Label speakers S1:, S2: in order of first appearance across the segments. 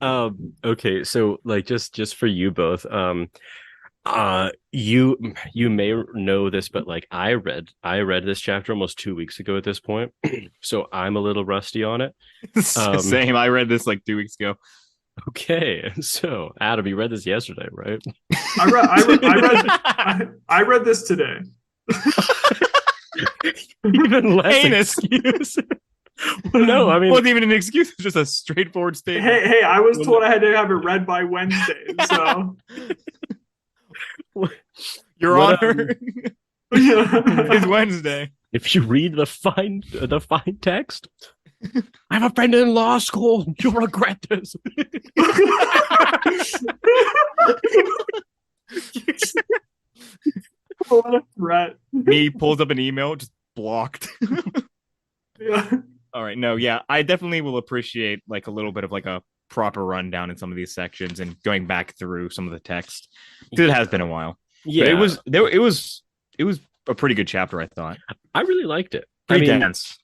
S1: Okay, so like just for you both, you may know this, but like I read this chapter almost 2 weeks ago at this point, so I'm a little rusty on it. Um,
S2: Same. I read this like 2 weeks ago.
S1: okay, so Adam, you read this yesterday, right?
S3: I read this today.
S1: Even less
S2: Heinous.
S1: excuse. Well, no, I mean,
S2: Wasn't even an excuse. It's just a straightforward statement.
S3: Hey, I was
S1: well,
S3: told
S1: no,
S3: I had to have it read by Wednesday, so
S2: Your
S1: what
S2: Honor, it is Wednesday.
S1: if you read the fine text, I have a friend in law school. You'll regret this.
S3: what a threat.
S2: Me pulls up an email, just blocked.
S3: Yeah.
S2: All right, no, yeah, I definitely will appreciate like a little bit of like a proper rundown in some of these sections and going back through some of the text because it has been a while. But it
S1: Yeah,
S2: was there. It was a pretty good chapter, I thought.
S1: I really liked it. I
S2: Pretty
S1: mean,
S2: dense.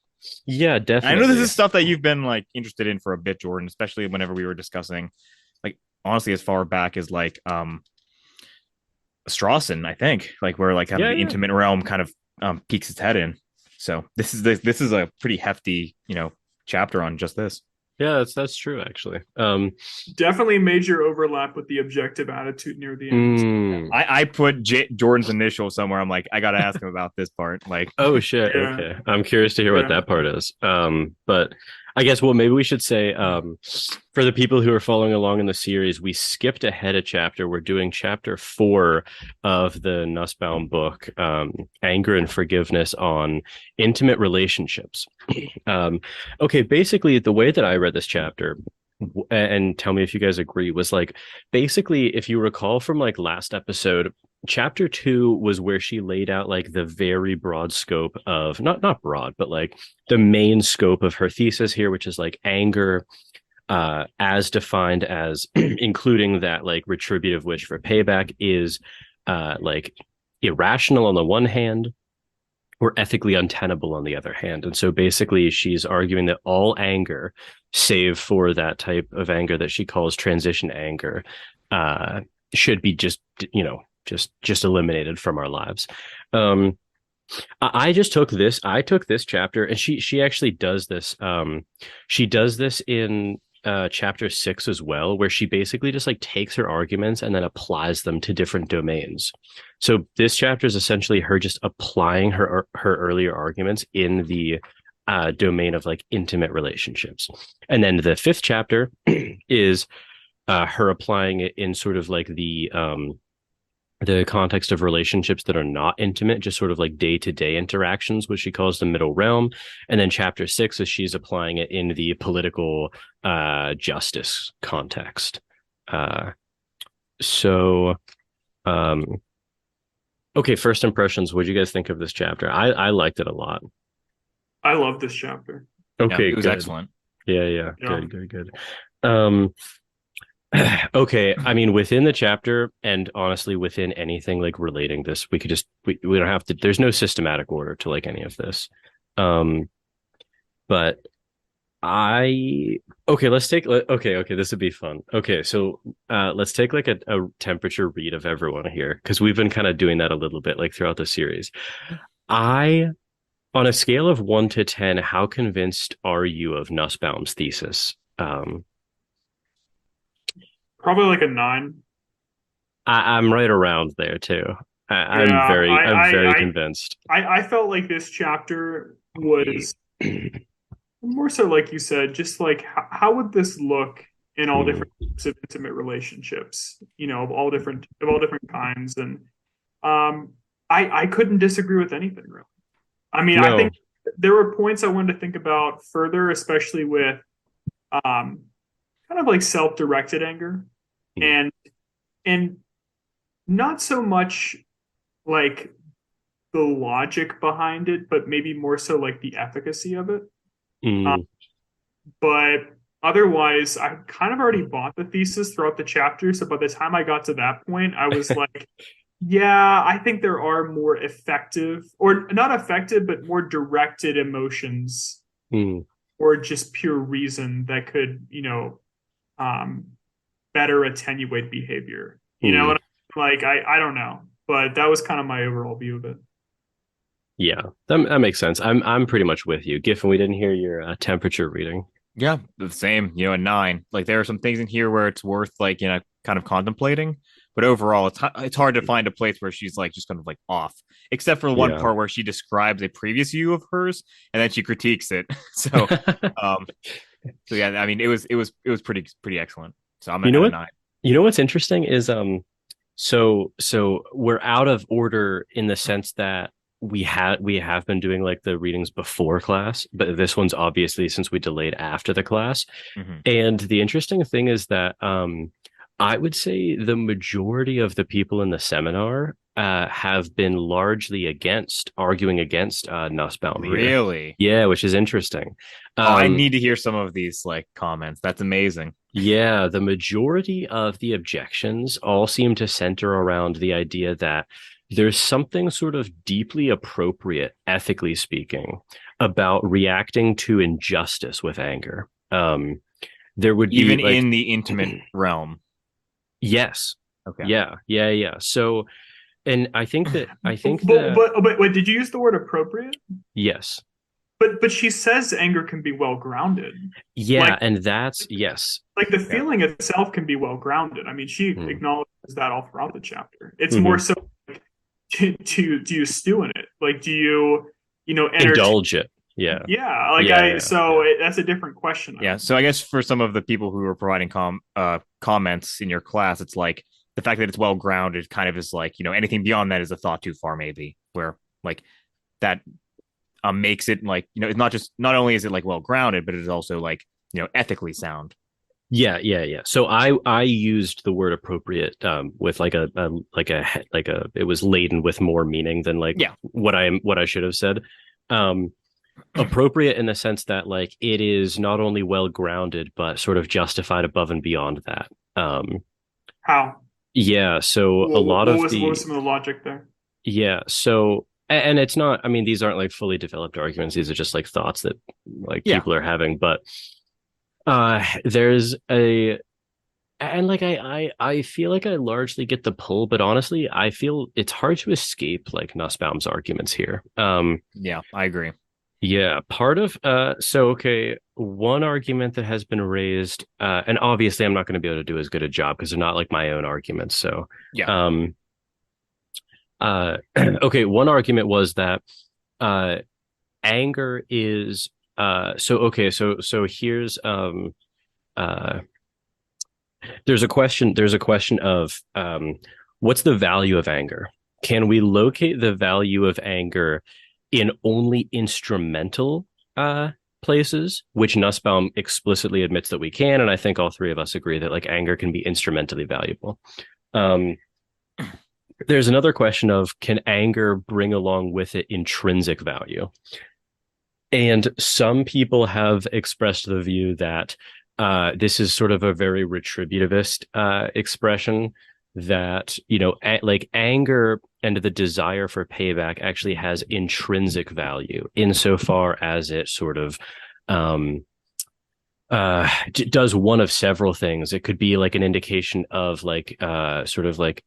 S1: yeah,
S2: And I know this
S1: definitely.
S2: is stuff that you've been like interested in for a bit, Jordan, especially whenever we were discussing, like honestly, as far back as like Strawson, I think, like where like kind of
S1: Yeah,
S2: the
S1: yeah.
S2: intimate realm kind of peeks its head in. So this is a pretty hefty, chapter on just this.
S1: Yeah, that's true actually.
S3: Definitely major overlap with the objective attitude near the end.
S1: Mm,
S2: I put Jordan's initial somewhere. I'm like, I gotta ask him about this part. Like,
S1: oh shit.
S3: Yeah,
S1: Okay. I'm curious to hear what
S3: yeah.
S1: that part is. But I guess well maybe we should say for the people who are following along in the series, we skipped ahead a chapter. We're doing chapter 4 of the Nussbaum book, Anger and Forgiveness on Intimate Relationships. Okay, basically the way that I read this chapter and tell me if you guys agree was like basically if you recall from like last episode chapter 2 was where she laid out like the very broad scope of not broad but like the main scope of her thesis here, which is like anger as defined as including that like retributive wish for payback is like irrational on the one hand or ethically untenable on the other hand. And so basically she's arguing that all anger, save for that type of anger that she calls transition anger, uh, should be just, just eliminated from our lives. Um, I just took this. I took this chapter, and she actually does this. She does this in chapter 6 as well, where she basically just like takes her arguments and then applies them to different domains. So this chapter is essentially her just applying her earlier arguments in the domain of like intimate relationships, and then the fifth chapter is her applying it in sort of like the context of relationships that are not intimate, just sort of like day to day interactions, which she calls the middle realm. And then chapter 6 is she's applying it in the political justice context. Uh, so, um, okay, first impressions. What do you guys think of this chapter? I liked it a lot.
S3: I love this chapter.
S2: yeah,
S1: Okay,
S2: it was
S1: good.
S2: excellent.
S1: Yeah,
S3: Yeah.
S1: good. Um, okay, I mean within the chapter and honestly within anything like relating this, we could just we don't have to there's no systematic order to like any of this. Um but I okay, okay, this would be fun. Okay, so let's take like a temperature read of everyone here because we've been kind of doing that a little bit like throughout the series. I on a scale of 1 to 10, how convinced are you of Nussbaum's thesis?
S3: Probably like a 9.
S1: I'm right around there too.
S3: Yeah,
S1: I'm very convinced.
S3: I felt like this chapter was more so like you said, just like how would this look in all
S1: Mm,
S3: different types of intimate relationships, of all different kinds. And um I couldn't disagree with anything really. I mean, I think
S1: no.
S3: there were points I wanted to think about further, especially with kind of like self-directed anger
S1: Mm,
S3: and and not so much like the logic behind it, but maybe more so like the efficacy of it. Um,
S1: mm,
S3: but otherwise, I kind of already bought the thesis throughout the chapter. So by the time I got to that point, I was like, yeah, I think there are more effective, or not effective, but more directed emotions
S1: mm,
S3: or just pure reason that could, um, better attenuate behavior. You know,
S1: Hmm.
S3: and like I don't know, but that was kind of my overall view of it.
S1: Yeah, that makes sense. I'm pretty much with you. Giffen, we didn't hear your temperature reading.
S2: Yeah, the same, a 9. Like there are some things in here where it's worth like, kind of contemplating, but overall it's hard to find a place where she's like just kind of like off, except for one
S1: Yeah.
S2: part where she describes a previous view of hers and then she critiques it. So, um, so yeah, I mean it was pretty excellent. So I'm
S1: You know
S2: at a
S1: what?
S2: 9.
S1: You know what's interesting is so we're out of order in the sense that we have been doing like the readings before class, but this one's obviously since we delayed after the class.
S2: Mm-hmm.
S1: And the interesting thing is that I would say the majority of the people in the seminar have been largely arguing against Nussbaum here.
S2: Really?
S1: Yeah, which is interesting.
S2: Oh, I
S1: Um,
S2: need to hear some of these like comments. That's amazing.
S1: yeah, the majority of the objections all seem to center around the idea that there's something sort of deeply appropriate, ethically speaking, about reacting to injustice with anger. There would be
S2: Even
S1: like,
S2: in the intimate realm.
S1: yes,
S2: Okay.
S1: yeah. So, and I think that
S3: But wait, did you use the word appropriate?
S1: yes,
S3: But she says anger can be well grounded.
S1: yeah,
S3: Like
S1: and that's yes.
S3: like the
S2: Yeah.
S3: feeling itself can be well grounded. I mean, she
S1: Mm.
S3: acknowledges that all throughout the chapter. It's more
S1: Mhm.
S3: so like, do you stew in it? Like do you entertain?
S1: Indulge it. Yeah,
S3: Yeah, like I
S1: yeah,
S3: so it, that's a different question.
S2: Yeah. So I guess for some of the people who are providing comments in your class, it's like the fact that it's well grounded kind of is like, anything beyond that is a thought too far, maybe, where like that makes it like, it's not only is it like well grounded, but it is also like, ethically sound.
S1: yeah. So I used the word appropriate with like a it was laden with more meaning than like
S2: Yeah.
S1: what I should have said. Um, appropriate in the sense that like it is not only well grounded but sort of justified above and beyond that.
S3: How?
S1: Yeah, so a lot of
S3: What
S1: the
S3: was some of the logic there?
S1: yeah, so and it's not, I mean, these aren't like fully developed arguments. These are just like thoughts that like
S2: Yeah.
S1: people are having, but there's a and like I feel like I largely get the pull, but honestly, I feel it's hard to escape like Nussbaum's arguments here.
S2: Yeah, I agree.
S1: Yeah, part of so okay, one argument that has been raised, and obviously I'm not going to be able to do as good a job because they're not like my own arguments. So
S2: Yeah.
S1: um okay, one argument was that uh anger is so okay, so here's uh there's a question of what's the value of anger? Can we locate the value of anger in only instrumental places, which Nussbaum explicitly admits that we can, and I think all three of us agree that like anger can be instrumentally valuable. Um, there's another question of can anger bring along with it intrinsic value? And some people have expressed the view that this is sort of a very retributivist expression that, like anger and the desire for payback actually has intrinsic value insofar as it sort of um, does one of several things. It could be like an indication of like sort of like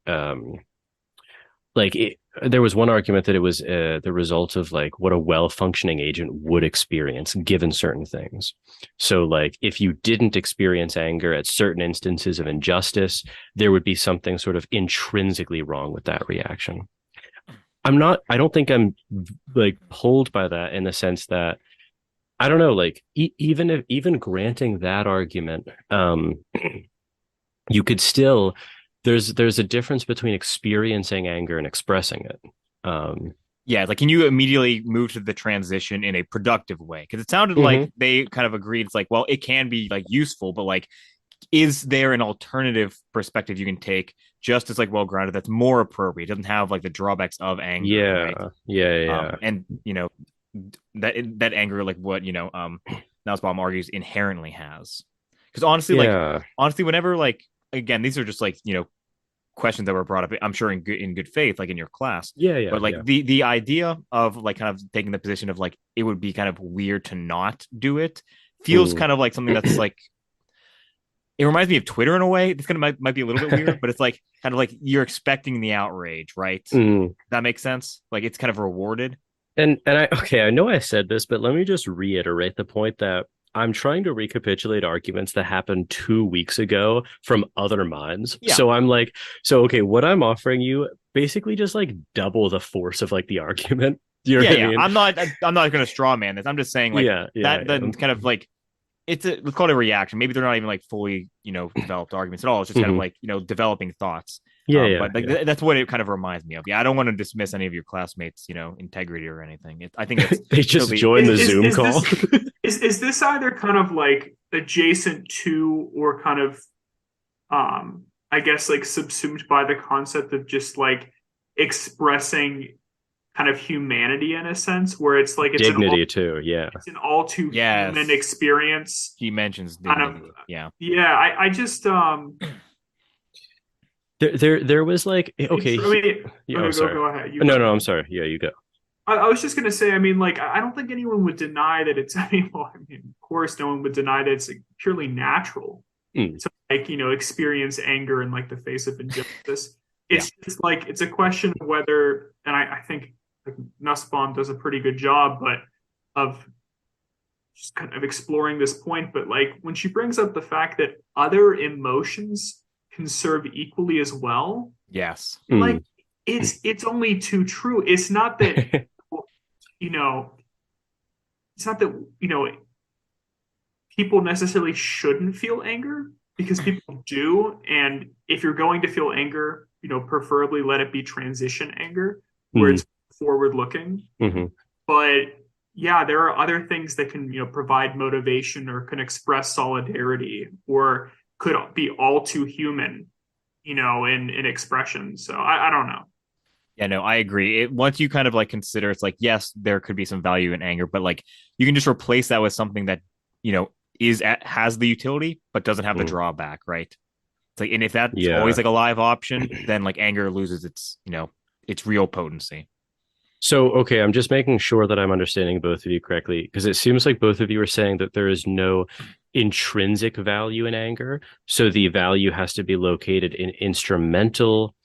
S1: it, there was one argument that it was the result of like what a well-functioning agent would experience given certain things. So like if you didn't experience anger at certain instances of injustice, there would be something sort of intrinsically wrong with that reaction. I don't think I'm like pulled by that in the sense that I don't know, like even granting that argument, you could still there's a difference between experiencing anger and expressing it. Um,
S2: Yeah, like can you immediately move to the transition in a productive way? Because it sounded like
S1: mhm.
S2: they kind of agreed. It's like, well, it can be like useful, but like, is there an alternative perspective you can take just as like well grounded that's more appropriate? It doesn't have like the drawbacks of anger, right?
S1: Yeah.
S2: And that anger, like what Nussbaum argues, inherently has. Because
S1: Yeah.
S2: honestly, whenever like again, these are just like questions that were brought up, I'm sure in good faith, like in your class. But like
S1: Yeah.
S2: the idea of like kind of taking the position of like it would be kind of weird to not do it feels
S1: Mm.
S2: kind of like something that's like it reminds me of Twitter in a way. It's gonna might be a little bit weird, but it's like kind of like you're expecting the outrage, right?
S1: Mm.
S2: That makes sense. Like it's kind of rewarded.
S1: And I know I said this, but let me just reiterate the point that I'm trying to recapitulate arguments that happened 2 weeks ago from other minds.
S2: Yeah.
S1: So I'm like, so okay, what I'm offering you basically just like double the force of like the argument. You know
S2: Yeah,
S1: what I
S2: yeah.
S1: mean?
S2: I'm not gonna straw man this. I'm just saying like
S1: Yeah.
S2: that then kind of like let's call it a reaction. Maybe they're not even like fully, developed arguments at all. It's just kind of
S1: Mhm.
S2: like, developing thoughts.
S1: Yeah.
S2: But like that's what it kind of reminds me of. Yeah, I don't want to dismiss any of your classmates, integrity or anything. I think that's
S1: They just
S2: totally
S1: joined the
S3: Is
S1: Zoom
S3: is
S1: call.
S3: this is this either kind of like adjacent to or kind of I guess like subsumed by the concept of just like expressing kind of humanity in a sense where it's like
S1: Dignity too. Yeah.
S3: it's an all too human
S2: yes.
S3: experience
S2: He mentions
S3: kind
S2: dignity.
S3: of
S2: Yeah.
S3: yeah I just
S1: There was like okay.
S3: I mean
S1: Yeah, oh,
S3: okay
S1: sorry.
S3: go ahead you
S1: No,
S3: go.
S1: no, I'm sorry. Yeah, you go.
S3: I was just gonna say, I mean, like, I don't think anyone would deny that it's. I mean, well, I mean, of course, no one would deny that it's like, purely natural
S1: Mm.
S3: to like, experience anger in like the face of injustice.
S2: Yeah.
S3: It's just like it's a question of whether, and I think like, Nussbaum does a pretty good job, but of just kind of exploring this point. But like when she brings up the fact that other emotions can serve equally as well,
S2: Yes.
S3: like it's only too true. It's not that you know, it's not that, people necessarily shouldn't feel anger because people do. And if you're going to feel anger, preferably let it be transition anger where it's forward looking.
S1: Mm-hmm.
S3: But yeah, there are other things that can, provide motivation or can express solidarity or could be all too human, in expression. So I don't know.
S2: Yeah, no, I agree. Once you kind of like consider it's like, yes, there could be some value in anger, but like you can just replace that with something that, has the utility, but doesn't have the drawback, right? It's like, and if that's always like a live option, then like anger loses its real potency.
S1: So, okay, I'm just making sure that I'm understanding both of you correctly, because it seems like both of you are saying that there is no intrinsic value in anger. So the value has to be located in instrumental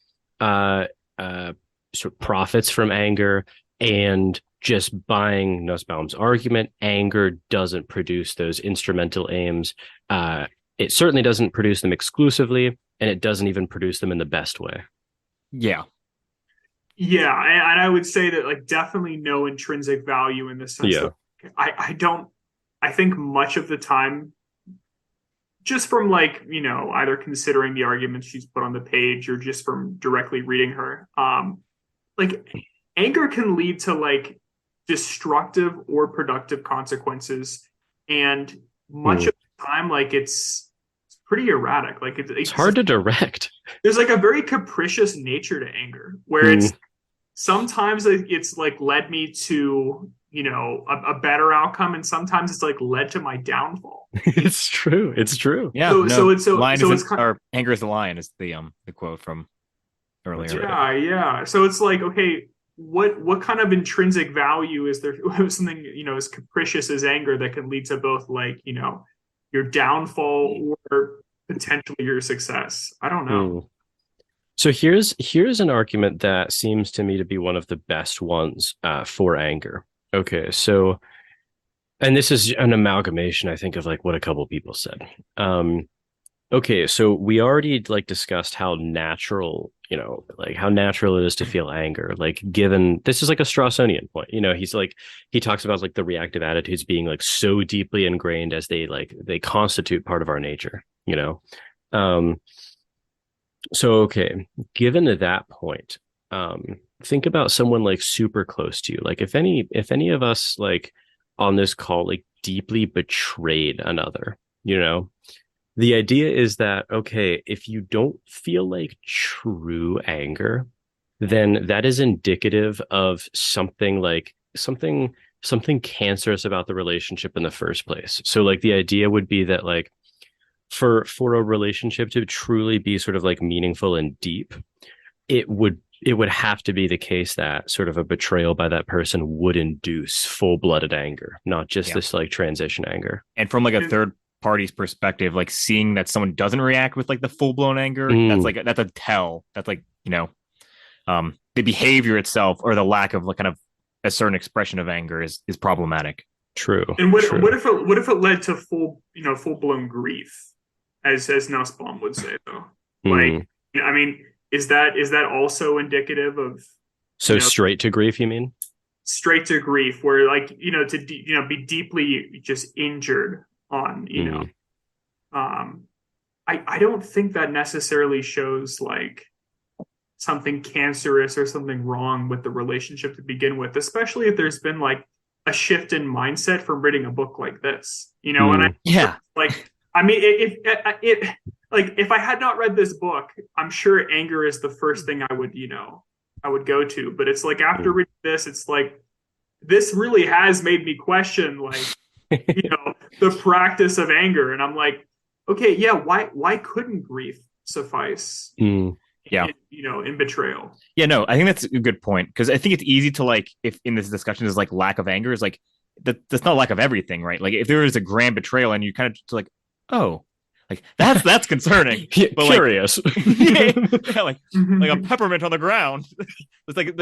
S1: sort of profits from anger, and just buying Nussbaum's argument, anger doesn't produce those instrumental aims. It certainly doesn't produce them exclusively, and it doesn't even produce them in the best way.
S2: Yeah.
S3: Yeah, and I would say that like definitely no intrinsic value in the sense that I think much of the time, just from like, either considering the arguments she's put on the page or just from directly reading her, like anger can lead to like destructive or productive consequences. And much of the time, like it's pretty erratic. Like
S1: it's hard to direct.
S3: There's like a very capricious nature to anger where it's sometimes it's like led me to, a better outcome. And sometimes it's like led to my downfall.
S1: It's true. It's true.
S2: Yeah.
S3: So
S2: it's kind of, anger is the lion is the quote from earlier.
S3: Yeah. So it's like, okay, what kind of intrinsic value is there something, as capricious as anger that can lead to both like, your downfall or potentially your success? I don't know.
S1: So here's an argument that seems to me to be one of the best ones for anger. Okay, so, and this is an amalgamation, I think, of like what a couple people said. Okay, so we already like discussed how natural, like how natural it is to feel anger. Like given this is like a Straussian point, he talks about like the reactive attitudes being like so deeply ingrained as they constitute part of our nature, So, okay, given that point, think about someone like super close to you. Like if any of us like on this call, like deeply betrayed another, the idea is that, okay, if you don't feel like true anger, then that is indicative of something cancerous about the relationship in the first place. So like the idea would be that like, for a relationship to truly be sort of like meaningful and deep, it would have to be the case that sort of a betrayal by that person would induce full-blooded anger, not just this like transition anger.
S2: And from like a third party's perspective, like seeing that someone doesn't react with like the full blown anger, that's a tell. That's like, the behavior itself or the lack of like kind of a certain expression of anger is problematic.
S1: True.
S3: And what
S1: true.
S3: what if it led to full blown grief, as Nussbaum would say though? Like, I mean, is that also indicative of
S1: straight to grief, you mean?
S3: Straight to grief, where like be deeply just injured on I don't think that necessarily shows like something cancerous or something wrong with the relationship to begin with, especially if there's been like a shift in mindset from reading a book like this, and I mean, if I had not read this book, I'm sure anger is the first thing I would go to. But it's like after reading this, it's like this really has made me question like the practice of anger, and I'm like, okay, yeah, why couldn't grief suffice? In betrayal.
S2: Yeah, no, I think that's a good point, because I think it's easy to like, if in this discussion is like lack of anger is like that's not lack of everything, right? Like if there is a grand betrayal and you kind of just like, oh, like that's concerning.
S1: But curious.
S2: Like a peppermint on the ground. It's like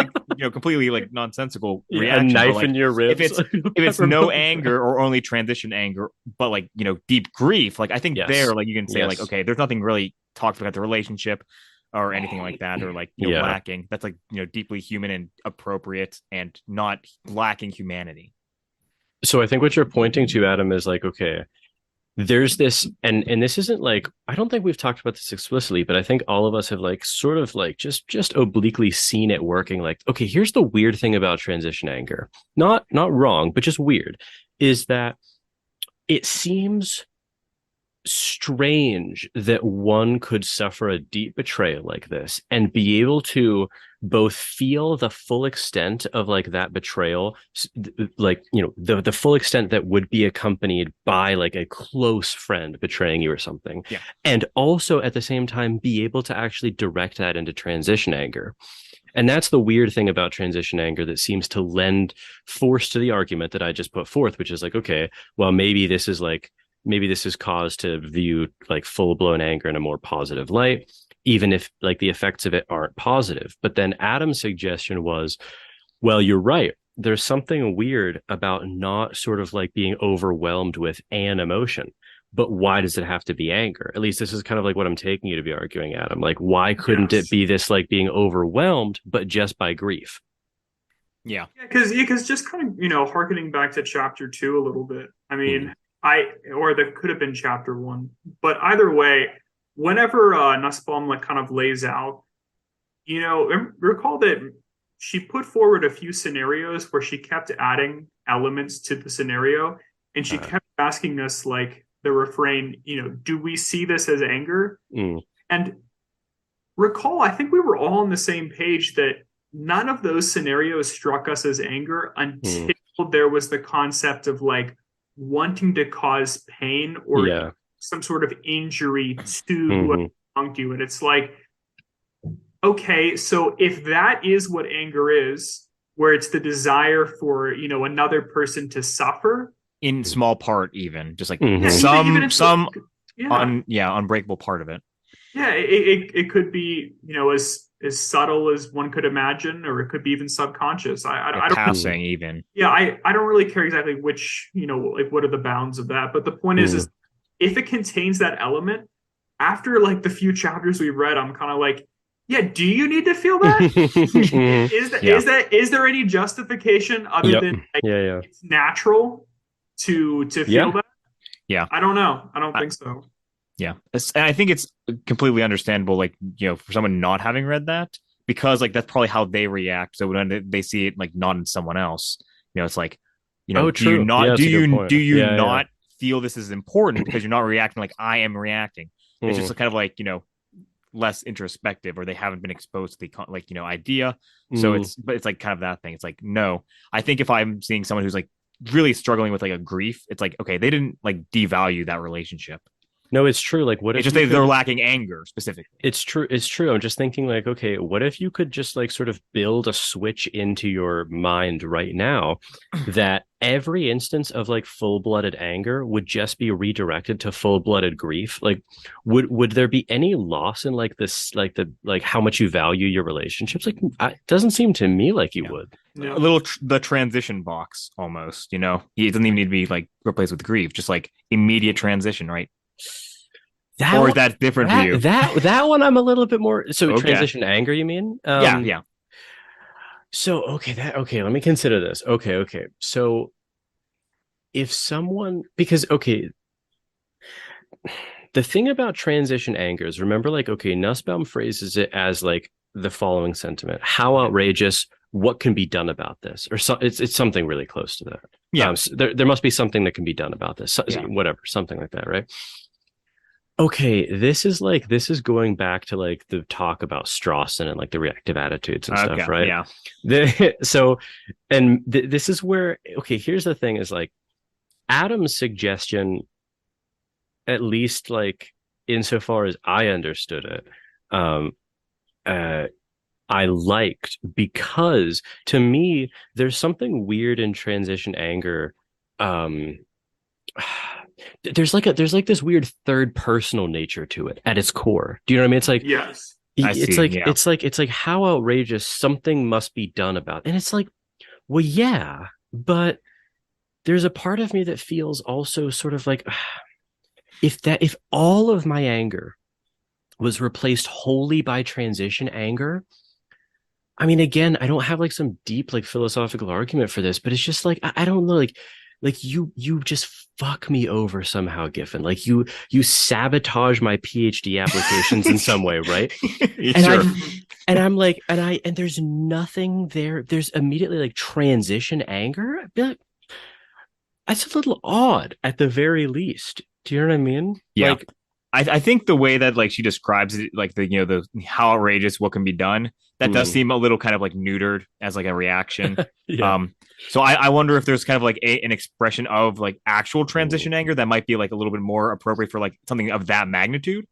S2: completely like nonsensical reaction.
S1: A knife in your ribs.
S2: If it's no anger or only transition anger, but like deep grief, like I think there like you can say like, okay, there's nothing really toxic about the relationship or anything like that, or like lacking. That's like deeply human and appropriate and not lacking humanity.
S1: So I think what you're pointing to, Adam, is like, okay, there's this, and this isn't like, I don't think we've talked about this explicitly, but I think all of us have like sort of like just obliquely seen it working. Like, okay, here's the weird thing about transition anger, not wrong, but just weird, is that it seems strange that one could suffer a deep betrayal like this and be able to both feel the full extent of like that betrayal, like the full extent that would be accompanied by like a close friend betraying you or something, and also at the same time be able to actually direct that into transition anger. And that's the weird thing about transition anger that seems to lend force to the argument that I just put forth, which is like, okay, well, maybe this is cause to view like full-blown anger in a more positive light, even if like the effects of it aren't positive. But then Adam's suggestion was, well, you're right. There's something weird about not sort of like being overwhelmed with an emotion. But why does it have to be anger? At least this is kind of like what I'm taking you to be arguing, Adam. Like, why couldn't it be this like being overwhelmed, but just by grief?
S2: Yeah.
S3: Because just kind of, harkening back to chapter 2 a little bit. I mean, or that could have been chapter 1, but either way, whenever Nussbaum like kind of lays out, recall that she put forward a few scenarios where she kept adding elements to the scenario, and she kept asking us like the refrain, do we see this as anger? And recall, I think we were all on the same page that none of those scenarios struck us as anger until there was the concept of like wanting to cause pain or some sort of injury to you. And it's like, okay, so if that is what anger is, where it's the desire for another person to suffer
S2: in small part, even just like some unbreakable part of it.
S3: It could be as subtle as one could imagine, or it could be even subconscious. I don't
S2: passing even.
S3: I don't really care exactly which, like what are the bounds of that. But the point is if it contains that element, after like the few chapters we read, I'm kind of like, yeah, do you need to feel that? Is there any justification other than like, it's natural to feel that?
S2: Yeah.
S3: I don't know. I don't think so.
S2: Yeah. And I think it's completely understandable, like, for someone not having read that, because like that's probably how they react. So when they see it like not in someone else, it's like, do you not feel this is important because you're not reacting like I am reacting? It's just kind of like, less introspective, or they haven't been exposed to the idea. So it's like kind of that thing. It's like, no, I think if I'm seeing someone who's like really struggling with like a grief, it's like, okay, they didn't like devalue that relationship.
S1: No, it's true. Like, what
S2: It's
S1: if
S2: just they're
S1: could,
S2: lacking anger specifically.
S1: it's true. It's true. I'm just thinking, like, okay, what if you could just like sort of build a switch into your mind right now that every instance of like full-blooded anger would just be redirected to full-blooded grief? Like, would there be any loss in like this, like like how much you value your relationships? Like, it doesn't seem to me like you would.
S3: Yeah.
S2: A little the transition box almost, it doesn't even need to be like replaced with grief, just like immediate transition, right?
S1: That
S2: Or
S1: one,
S2: is that different for you?
S1: that one I'm a little bit more so
S2: Okay.
S1: transition to anger, you mean?
S2: Yeah.
S1: So okay, let me consider this. Okay. So if someone because okay, the thing about transition anger is remember, like, okay, Nussbaum phrases it as like the following sentiment: how outrageous, what can be done about this? Or so it's something really close to that.
S2: Yeah.
S1: So there must be something that can be done about this. So,
S2: Yeah.
S1: whatever, something like that, right? Okay, this is going back to like the talk about Strawson and like the reactive attitudes and stuff, right?
S2: Yeah.
S1: This is where okay, here's the thing: is like Adam's suggestion, at least like insofar as I understood it, um, I liked because to me there's something weird in transition anger. Um, there's like this weird third personal nature to it at its core. Do you know what I mean? It's like
S3: Yes.
S1: it's like how outrageous, something must be done about. And it's like, well, yeah, but there's a part of me that feels also sort of like if all of my anger was replaced wholly by transition anger, I mean, again, I don't have like some deep like philosophical argument for this, but it's just like I don't know, like you just fuck me over somehow, Giffin. Like you sabotage my PhD applications in some way, right? I'm like, and there's nothing there. There's immediately like transition anger. I'd be like, that's a little odd at the very least. Do you know what I mean?
S2: Yeah.
S1: Like,
S2: I think the way that like she describes it, like the how outrageous what can be done, that does seem a little kind of like neutered as like a reaction.
S1: yeah.
S2: So I wonder if there's kind of like an expression of like actual transition anger that might be like a little bit more appropriate for like something of that magnitude.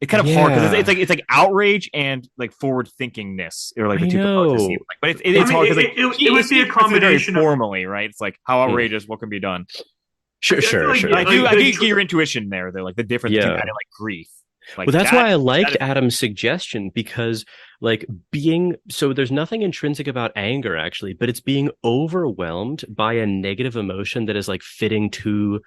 S2: It's kind of hard because it's like outrage and like forward thinkingness or like the two components. Like, but it's hard because like
S3: it would be a combination
S2: formally, right? It's like how outrageous what can be done.
S1: Sure.
S2: I do get your intuition there. They're like the difference between that and like grief. Like
S1: well, that's why I liked Adam's suggestion, because like so there's nothing intrinsic about anger actually, but it's being overwhelmed by a negative emotion that is like fitting to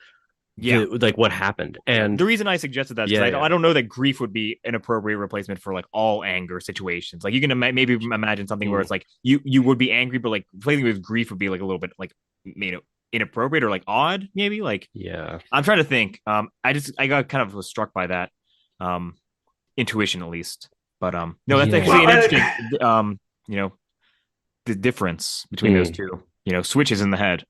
S1: like what happened. And
S2: the reason I suggested that is I don't know that grief would be an appropriate replacement for like all anger situations. Like you can maybe imagine something where it's like you would be angry, but like replacing with grief would be like a little bit like inappropriate or like odd, maybe. Like I'm trying to think. I got kind of struck by that intuition at least, but no, that's actually an interesting the difference between those two switches in the head.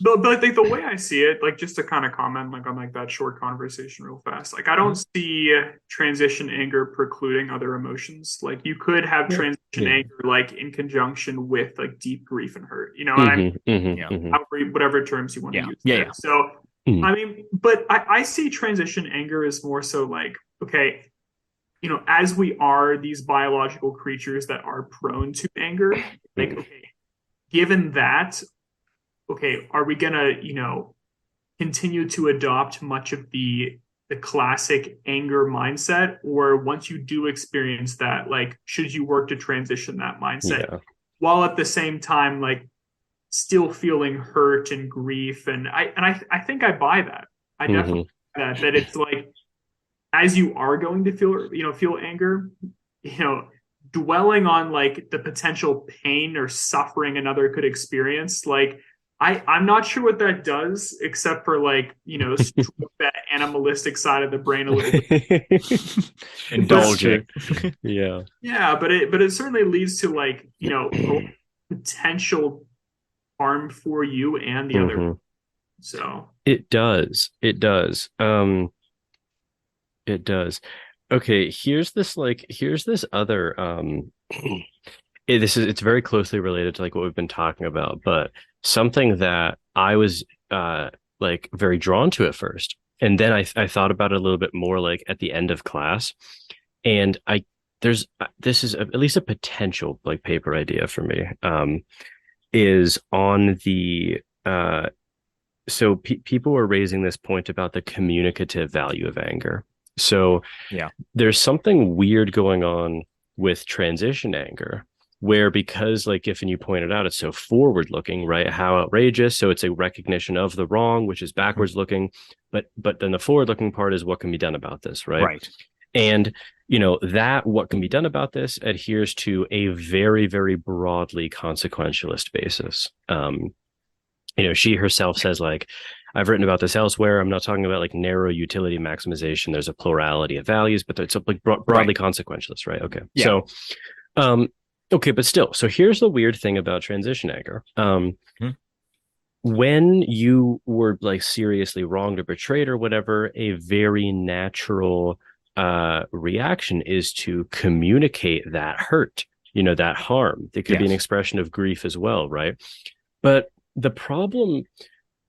S3: But I think the way I see it, like just to kind of comment like on like that short conversation real fast, like I don't see transition anger precluding other emotions. Like you could have transition anger like in conjunction with like deep grief and hurt, whatever terms you want to use.
S2: Yeah.
S3: So I mean, but I see transition anger as more so like, okay, as we are these biological creatures that are prone to anger, like, okay, given that, okay, are we gonna, continue to adopt much of the classic anger mindset, or once you do experience that, like, should you work to transition that mindset while at the same time, like, still feeling hurt and grief? And I think I buy that. I definitely buy that it's like, as you are going to feel anger, dwelling on like the potential pain or suffering another could experience, like I'm not sure what that does, except for like, stroke that animalistic side of the brain a little bit.
S2: Indulging.
S3: Yeah, but it certainly leads to like, potential harm for you and the other. So
S1: it does. It does. Okay, here's this other it's very closely related to like what we've been talking about, but something that I was like very drawn to at first And then I thought about it a little bit more like at the end of class, and there's this is at least a potential like paper idea for me. Is on the so people were raising this point about the communicative value of anger. So
S2: Yeah.
S1: there's something weird going on with transition anger, where because like Giffin, you pointed out, it's so forward looking, right? How outrageous. So it's a recognition of the wrong, which is backwards looking. But then the forward looking part is what can be done about this, right?
S2: Right.
S1: And that what can be done about this adheres to a very, very broadly consequentialist basis. She herself says, like, I've written about this elsewhere. I'm not talking about like narrow utility maximization. There's a plurality of values, but it's like broadly consequentialist, right? Okay.
S2: Yeah.
S1: So, okay, but still, so here's the weird thing about transition anger. When you were like seriously wronged or betrayed or whatever, a very natural reaction is to communicate that hurt, that harm. It could be an expression of grief as well, right? But the problem,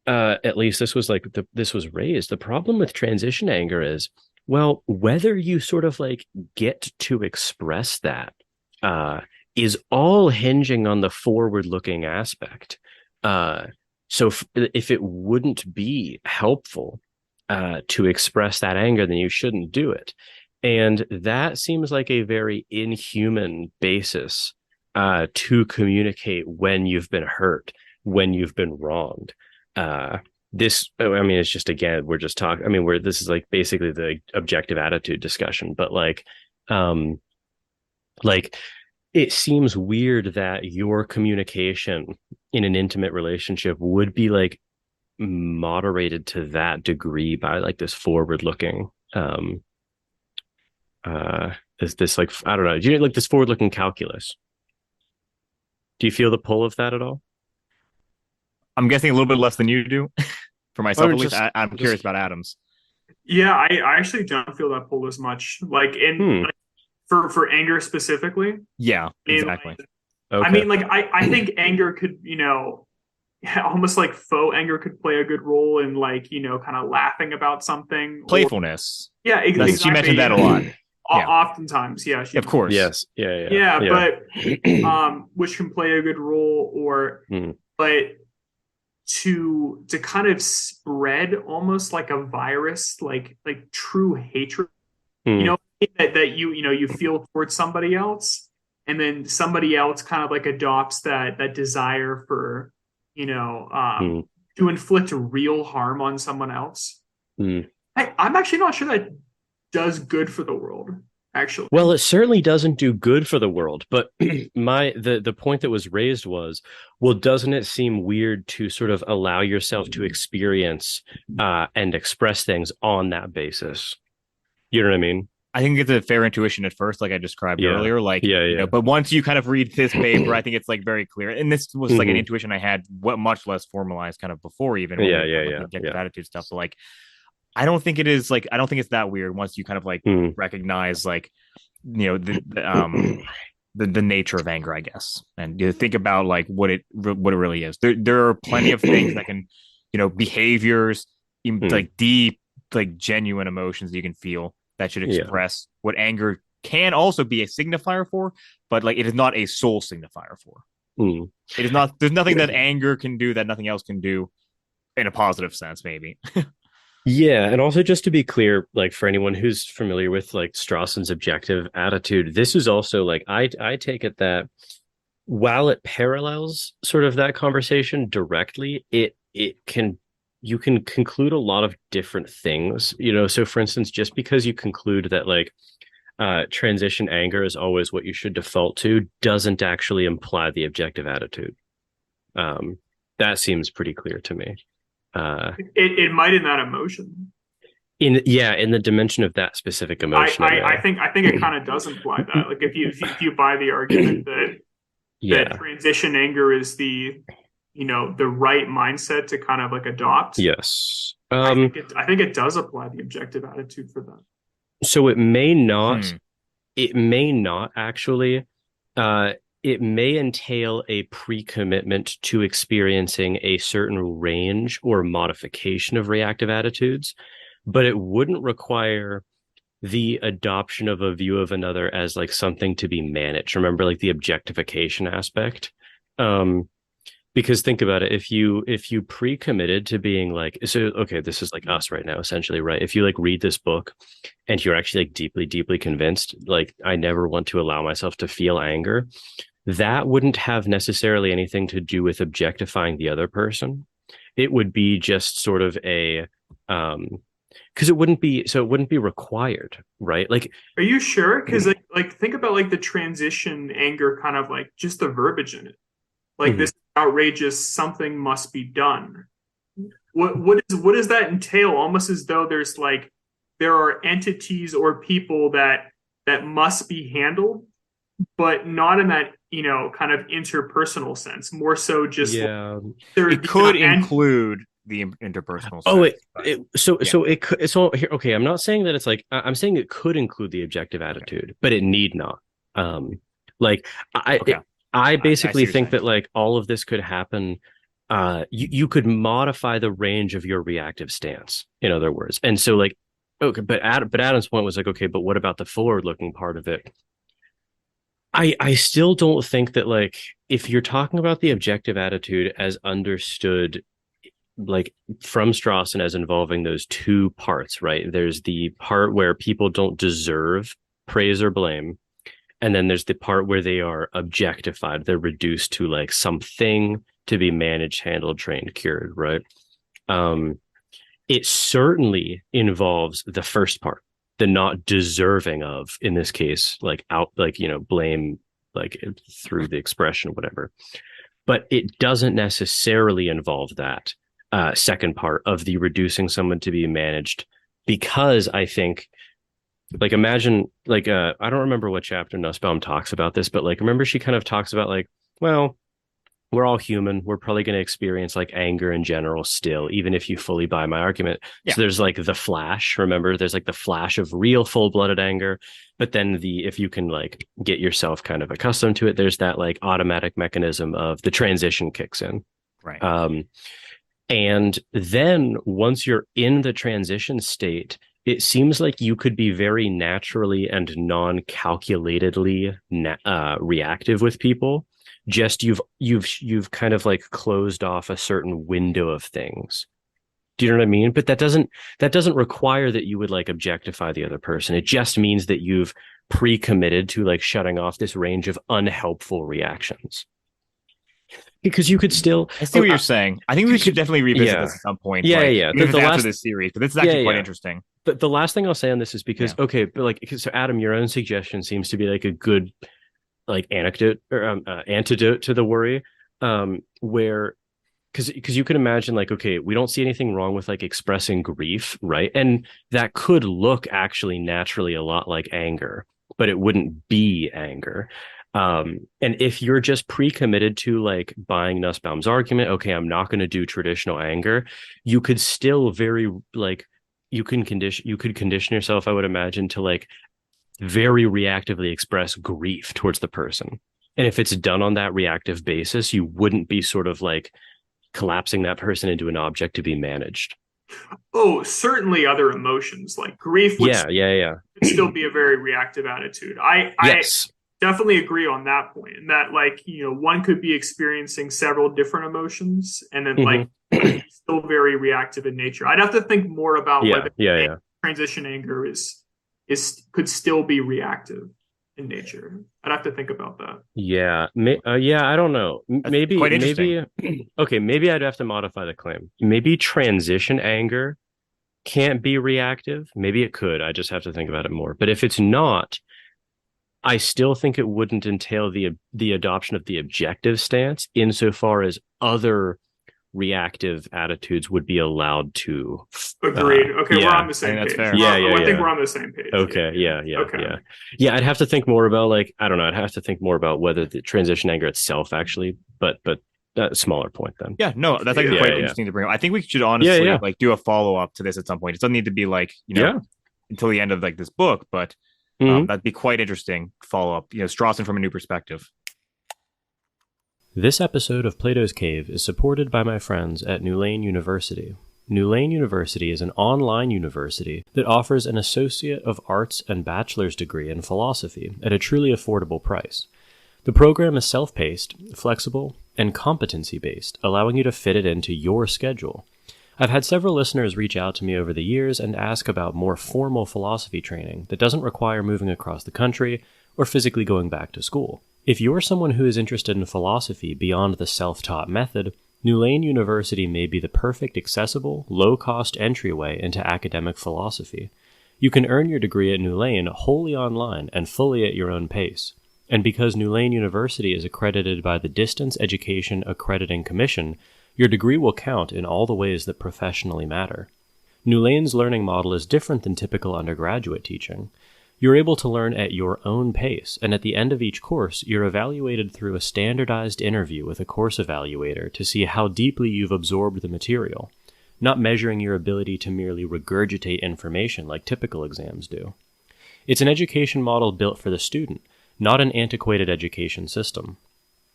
S1: at least this was like this was raised. The problem with transition anger is, well, whether you sort of like get to express that is all hinging on the forward-looking aspect. So if it wouldn't be helpful to express that anger, then you shouldn't do it. And that seems like a very inhuman basis to communicate when you've been hurt, when you've been wronged. It's just, again, we're just talking, this is like basically the objective attitude discussion, but like it seems weird that your communication in an intimate relationship would be like moderated to that degree by like this forward looking this like, I don't know, do you like this forward looking calculus? Do you feel the pull of that at all?
S2: I'm guessing a little bit less than you do. For myself, at least,
S1: just,
S2: I'm curious about Adams.
S3: Yeah, I actually don't feel that pull as much. Like like, for anger specifically.
S2: Yeah, exactly.
S3: Okay. I think anger could, almost like faux anger could play a good role in like, kind of laughing about something.
S2: Playfulness.
S3: Yeah, exactly.
S2: She mentioned that a lot.
S3: Oftentimes, yeah.
S2: Of course.
S1: Yes. Yeah.
S3: But which can play a good role, but to kind of spread almost like a virus, like true hatred, that you feel towards somebody else, and then somebody else kind of like adopts that desire for to inflict real harm on someone else. I'm actually not sure that does good for the world, actually.
S1: Well, it certainly doesn't do good for the world, but the point that was raised was, well, doesn't it seem weird to sort of allow yourself to experience and express things on that basis? You know what I mean?
S2: I think it's a fair intuition at first, like I described earlier. Like, but once you kind of read this paper, I think it's like very clear. And this was like an intuition I had, much less formalized kind of before even. Objective attitude stuff. But like, I don't think it's that weird once you kind of like recognize like, the nature of anger, I guess. And you think about like what it really is. There are plenty of things that can, behaviors, like deep, like genuine emotions that you can feel that should express what anger can also be a signifier for, but like it is not a sole signifier for. It is not, there's nothing that anger can do that nothing else can do in a positive sense, maybe.
S1: Yeah, and also just to be clear, like for anyone who's familiar with like Strawson's objective attitude, this is also like I take it that while it parallels sort of that conversation directly, you can conclude a lot of different things, So for instance, just because you conclude that like transition anger is always what you should default to doesn't actually imply the objective attitude. That seems pretty clear to me.
S3: It might in that emotion.
S1: In the dimension of that specific emotion.
S3: I think it kind of does imply that. Like if you buy the argument that transition anger is the right mindset to kind of like adopt.
S1: Yes.
S3: I think it does apply the objective attitude for that.
S1: So it may not actually it may entail a pre-commitment to experiencing a certain range or modification of reactive attitudes, but it wouldn't require the adoption of a view of another as like something to be managed. Remember, like the objectification aspect. Because think about it, if you pre-committed to being like, so okay, this is like us right now essentially, right? If you like read this book and you're actually like deeply deeply convinced, like I never want to allow myself to feel anger, that wouldn't have necessarily anything to do with objectifying the other person. It would be just sort of a because it wouldn't be required, right? Like,
S3: Are you sure? Because like think about like the transition anger, kind of like just the verbiage in it. Like
S1: mhm.
S3: this outrageous something must be done. What does that entail? Almost as though there's like there are entities or people that must be handled, but not in that, kind of interpersonal sense. More so just like
S1: Yeah.
S3: there
S2: It could include the interpersonal
S1: Oh,
S2: sense. Yeah.
S1: so it could, it's all here. Okay, I'm not saying that it's like I'm saying it could include the objective
S2: Okay.
S1: attitude, but it need not. Like
S2: Okay.
S1: I
S2: I see what
S1: basically
S2: you're
S1: think
S2: saying.
S1: that like all of this could happen. You could modify the range of your reactive stance, in other words. And so like, okay, but Adam's point was like, okay, but what about the forward-looking part of it? I still don't think that like if you're talking about the objective attitude as understood like from Strawson as involving those two parts, right? There's the part where people don't deserve praise or blame, and then there's the part where they are objectified. They're reduced to like something to be managed, handled, trained, cured, right? Um, it certainly involves the first part, the not deserving of, in this case, like out, like, blame, like through the expression, whatever. But it doesn't necessarily involve that second part of the reducing someone to be managed, because I think like imagine like I don't remember what chapter Nussbaum talks about this, but like remember she kind of talks about like, well, we're all human. We're probably going to experience like anger in general still, even if you fully buy my argument.
S2: Yeah.
S1: So there's like the flash. Remember, there's like the flash of real full-blooded anger, but then if you can like get yourself kind of accustomed to it, there's that like automatic mechanism of the transition kicks in.
S2: Right.
S1: And then once you're in the transition state, it seems like you could be very naturally and non-calculatedly reactive with people. Just you've kind of like closed off a certain window of things. Do you know what I mean? But that doesn't require that you would like objectify the other person. It just means that you've pre-committed to like shutting off this range of unhelpful reactions. Because you could still
S2: I see what you're saying. I think we should definitely revisit
S1: yeah.
S2: this at some point.
S1: Yeah,
S2: like,
S1: yeah.
S2: Even if
S1: The
S2: it's after
S1: last
S2: this series, but this is actually quite interesting.
S1: the last thing I'll say on this is because
S2: Yeah.
S1: okay, but like so Adam, your own suggestion seems to be like a good like anecdote or antidote to the worry, where because you can imagine like okay, we don't see anything wrong with like expressing grief, right? And that could look actually naturally a lot like anger, but it wouldn't be anger. And if you're just pre-committed to like buying Nussbaum's argument, okay, I'm not going to do traditional anger, you could still very like you could condition yourself, I would imagine, to like very reactively express grief towards the person. And if it's done on that reactive basis, you wouldn't be sort of like collapsing that person into an object to be managed.
S3: Oh, certainly other emotions like grief would
S1: Yeah.
S3: still be a very reactive attitude. I
S1: Yes.
S3: definitely agree on that point. And that like, one could be experiencing several different emotions and then like still very reactive in nature. I'd have to think more about whether transition anger is could still be reactive in nature. I'd have to think about that.
S1: Yeah. I don't know. Maybe,
S2: quite interesting.
S1: Okay, maybe I'd have to modify the claim. Maybe transition anger can't be reactive. Maybe it could. I just have to think about it more. But if it's not, I still think it wouldn't entail the adoption of the objective stance insofar as other reactive attitudes would be allowed to.
S3: Agreed. Okay, we're on the same
S2: that's
S3: page.
S2: fair.
S3: I think we're on the same page.
S1: Okay,
S3: Okay.
S1: Yeah, I'd have to think more about like I don't know. I'd have to think more about whether the transition anger itself actually, but a smaller point then.
S2: Yeah, no, that's actually quite interesting to bring up. I think we should honestly like do a follow up to this at some point. It doesn't need to be like until the end of like this book, but that'd be quite interesting follow up. Strawson from a new perspective.
S1: This episode of Plato's Cave is supported by my friends at New Lane University. New Lane University is an online university that offers an Associate of Arts and Bachelor's degree in philosophy at a truly affordable price. The program is self-paced, flexible, and competency-based, allowing you to fit it into your schedule. I've had several listeners reach out to me over the years and ask about more formal philosophy training that doesn't require moving across the country or physically going back to school. If you're someone who is interested in philosophy beyond the self-taught method, New Lane University may be the perfect accessible, low-cost entryway into academic philosophy. You can earn your degree at New Lane wholly online and fully at your own pace. And because New Lane University is accredited by the Distance Education Accrediting Commission, your degree will count in all the ways that professionally matter. New Lane's learning model is different than typical undergraduate teaching. You're able to learn at your own pace, and at the end of each course, you're evaluated through a standardized interview with a course evaluator to see how deeply you've absorbed the material, not measuring your ability to merely regurgitate information like typical exams do. It's an education model built for the student, not an antiquated education system.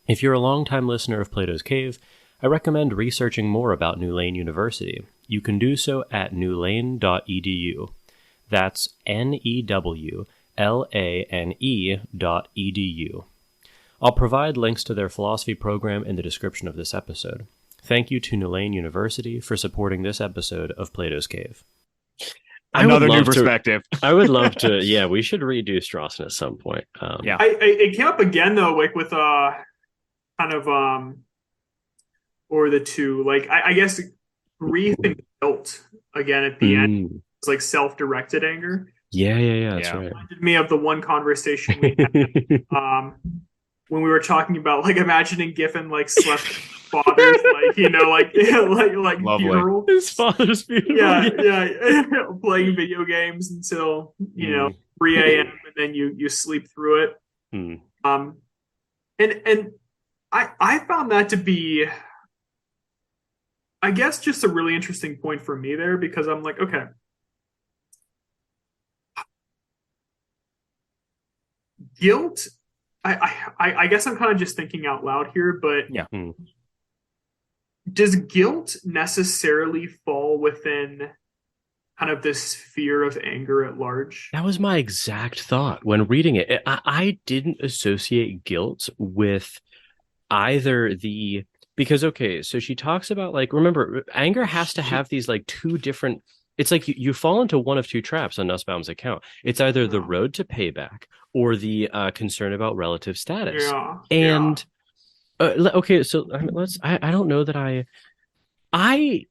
S1: If you're a longtime listener of Plato's Cave, I recommend researching more about New Lane University. You can do so at newlane.edu. That's newlane.edu. I'll provide links to their philosophy program in the description of this episode. Thank you to New Lane University for supporting this episode of Plato's Cave.
S2: Another new perspective.
S1: I would love to. Yeah, we should redo Strawson at some point.
S2: Yeah.
S3: It came up again though, like with kind of or the two, like I guess grief and guilt again at the end. It's like self-directed anger.
S1: Yeah, that's right.
S3: It reminded me of the one conversation we had when we were talking about like imagining Giffin like slept with his father's like like funeral.
S1: His father's funeral.
S3: Yeah. Playing video games until 3 a.m. and then you sleep through it. And I found that to be, I guess, just a really interesting point for me there, because I'm like, okay, guilt, I guess I'm kind of just thinking out loud here, but does guilt necessarily fall within kind of this sphere of anger at large?
S1: That was my exact thought when reading it. I didn't associate guilt with either the, because, okay, so she talks about, like, remember, anger has to have these like two different, it's like you fall into one of two traps on Nussbaum's account. It's either the road to payback or the concern about relative status. And okay, so I don't know that I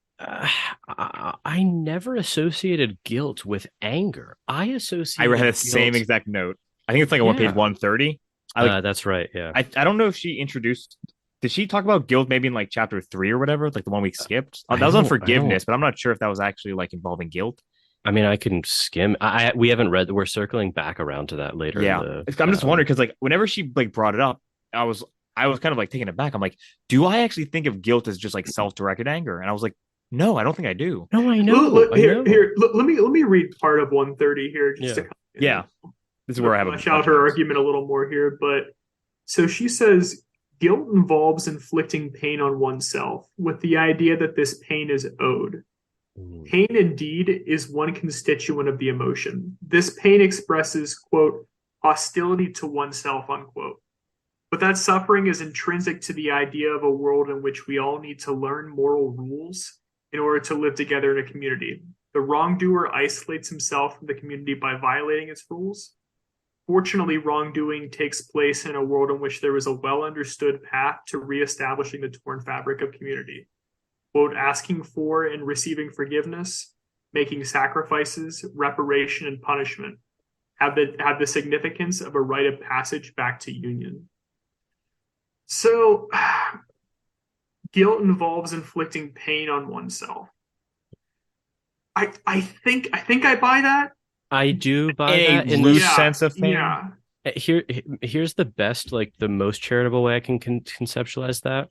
S1: never associated guilt with anger. I had
S2: the same exact note. I think it's like on page 130.
S1: That's right. Yeah.
S2: I don't know if she introduced. Did she talk about guilt maybe in like chapter 3 or whatever, like the one we skipped? That was on forgiveness, but I'm not sure if that was actually like involving guilt.
S1: I mean, I can skim. We haven't read. We're circling back around to that later.
S2: Yeah, I'm just wondering because like whenever she like brought it up, I was kind of like taken aback. I'm like, do I actually think of guilt as just like self-directed anger? And I was like, no, I don't think I do.
S1: No, I know.
S3: Here, let me read part of 130 here. Just to
S2: this is where I have
S3: flesh out her argument a little more here. But so she says, guilt involves inflicting pain on oneself with the idea that this pain is owed. Pain indeed is one constituent of the emotion. This pain expresses, quote, hostility to oneself, unquote. But that suffering is intrinsic to the idea of a world in which we all need to learn moral rules in order to live together in a community. The wrongdoer isolates himself from the community by violating its rules. Fortunately, wrongdoing takes place in a world in which there is a well-understood path to reestablishing the torn fabric of community. Quote, asking for and receiving forgiveness, making sacrifices, reparation, and punishment have the significance of a rite of passage back to union. So, guilt involves inflicting pain on oneself. I think I buy that.
S1: I do buy that
S2: in loose sense of thing.
S3: Yeah.
S1: Here's the best, like the most charitable way I can conceptualize that.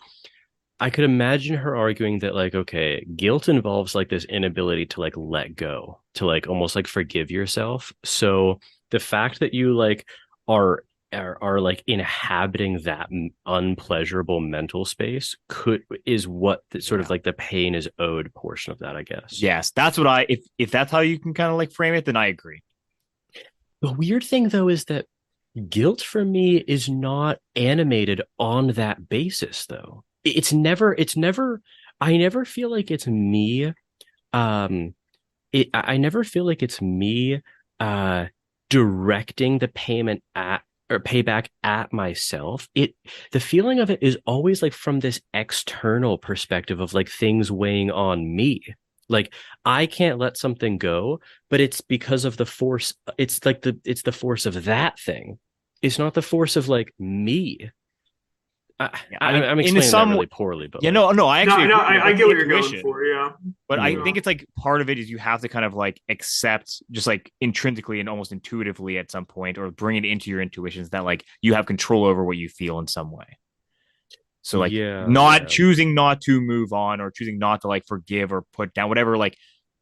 S1: I could imagine her arguing that, like, okay, guilt involves like this inability to like let go, to like almost like forgive yourself. So the fact that you like are are like inhabiting that unpleasurable mental space is what sort of like the pain is owed portion of that, I guess.
S2: Yes, that's what if that's how you can kind of like frame it, then I agree.
S1: The weird thing though is that guilt for me is not animated on that basis though. It's never I never feel like it's me I never feel like it's me uh directing the payment at or payback at myself. The feeling of it is always like from this external perspective of like things weighing on me. Like I can't let something go, but it's because of the force. It's the force of that thing. It's not the force of like me.
S2: Yeah, I mean,
S1: I'm
S2: in
S1: explaining that
S2: some,
S1: really poorly, but
S2: yeah,
S1: like,
S2: no, I actually agree.
S3: I
S2: That's
S3: get
S2: the
S3: what you're going
S2: intuition.
S3: for. Yeah.
S2: But I
S1: yeah.
S2: think it's like part of it is you have to kind of like accept just like intrinsically and almost intuitively at some point, or bring it into your intuitions that like you have control over what you feel in some way. So like not
S1: Yeah.
S2: choosing not to move on, or choosing not to like forgive or put down whatever like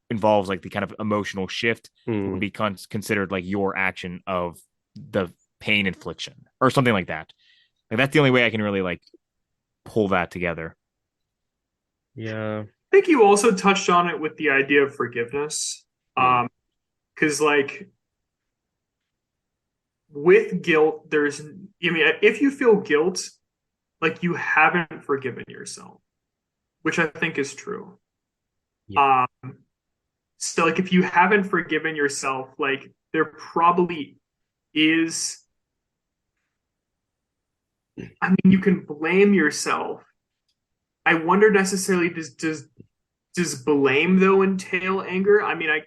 S2: involves like the kind of emotional shift would
S1: Mm.
S2: be considered like your action of the pain infliction or something like that. Like that's the only way I can really like pull that together.
S1: Yeah.
S3: I think you also touched on it with the idea of forgiveness.
S1: Mm.
S3: Because like with guilt, if you feel guilt, like you haven't forgiven yourself, which I think is true.
S1: Yeah.
S3: So like if you haven't forgiven yourself, like there probably is, I mean, you can blame yourself. I wonder necessarily does blame though entail anger? I mean, I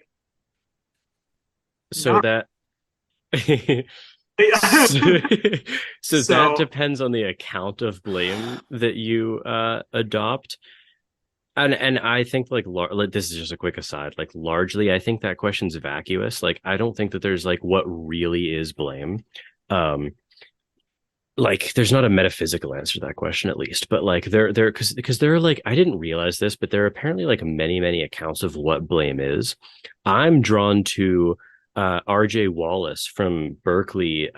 S1: So
S3: not
S1: that so, so that
S3: so
S1: depends on the account of blame that you adopt. And I think like this is just a quick aside. Like largely, I think that question's vacuous. Like I don't think that there's like what really is blame. Um, like there's not a metaphysical answer to that question at least, but like there because there are like I didn't realize this, but there are apparently like many accounts of what blame is. I'm drawn to RJ Wallace from Berkeley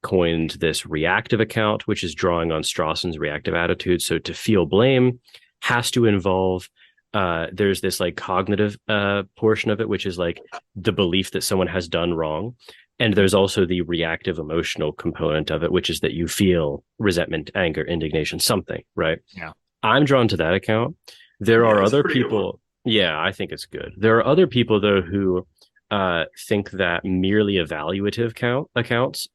S1: coined this reactive account, which is drawing on Strawson's reactive attitude. So to feel blame has to involve there's this like cognitive portion of it, which is like the belief that someone has done wrong. And there's also the reactive emotional component of it, which is that you feel resentment, anger, indignation, something, right?
S2: Yeah.
S1: I'm drawn to that account. There
S3: yeah,
S1: are
S3: it's a
S1: other
S3: pretty good one.
S1: people. Yeah, I think it's good. There are other people though who think that merely evaluative accounts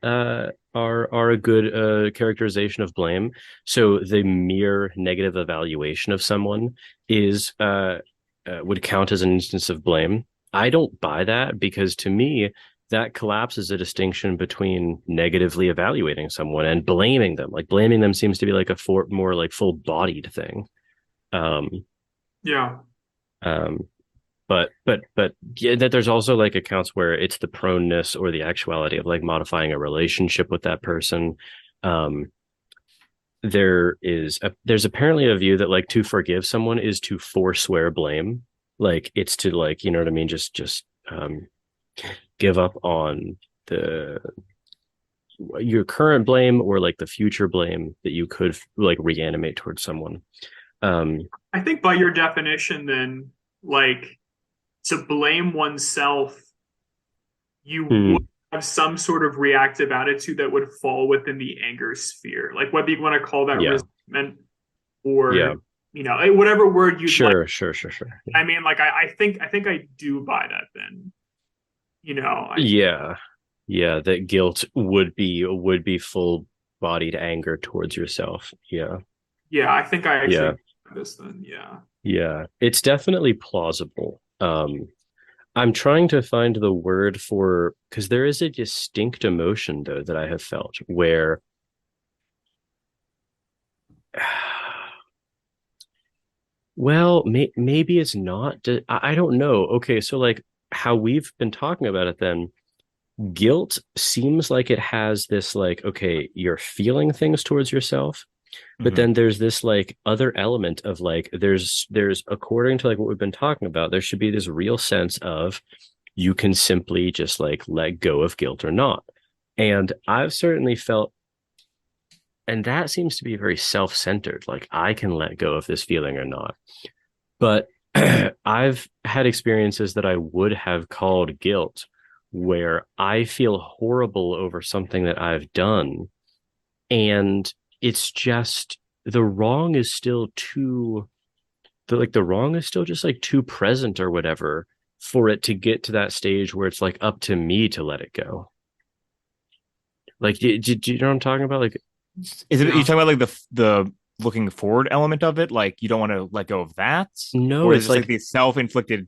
S1: are a good characterization of blame. So the mere negative evaluation of someone is would count as an instance of blame. I don't buy that because to me that collapses a distinction between negatively evaluating someone and blaming them. Like blaming them seems to be like a more like full-bodied thing. Um,
S3: Yeah.
S1: um, but yeah, that there's also like accounts where it's the proneness or the actuality of like modifying a relationship with that person. Um, there's apparently a view that like to forgive someone is to forswear blame. Like it's to like, you know what I mean? Just give up on the your current blame or like the future blame that you could like reanimate towards someone.
S3: I think by your definition, then, like to blame oneself, you
S1: hmm,
S3: would have some sort of reactive attitude that would fall within the anger sphere. Like whether you want to call that
S1: yeah,
S3: resentment
S1: yeah,
S3: or whatever word you'd like.
S1: sure.
S3: I mean, like I think I do buy that then. You know, I
S1: Yeah. Yeah, that guilt would be full bodied anger towards yourself. Yeah.
S3: yeah, I think I actually
S1: Yeah.
S3: buy this then. Yeah.
S1: Yeah. It's definitely plausible. I'm trying to find the word for because there is a distinct emotion though that I have felt where well, maybe it's not. I don't know. Okay, so like how we've been talking about it then guilt seems like it has this like okay you're feeling things towards yourself but
S2: Mm-hmm.
S1: then there's this like other element of like there's according to like what we've been talking about there should be this real sense of you can simply just like let go of guilt or not And I've certainly felt, and that seems to be very self-centered, like I can let go of this feeling or not. But I've had experiences that I would have called guilt where I feel horrible over something that I've done. And it's just the wrong is still too the wrong is still just like too present or whatever for it to get to that stage where it's like up to me to let it go. Like, do you know what I'm talking about? Like,
S2: Is it you
S3: Yeah.
S2: talking about like the looking forward element of it? Like you don't want to let go of that,
S1: no,
S2: or is it
S1: it's
S2: just like
S1: like
S2: the self-inflicted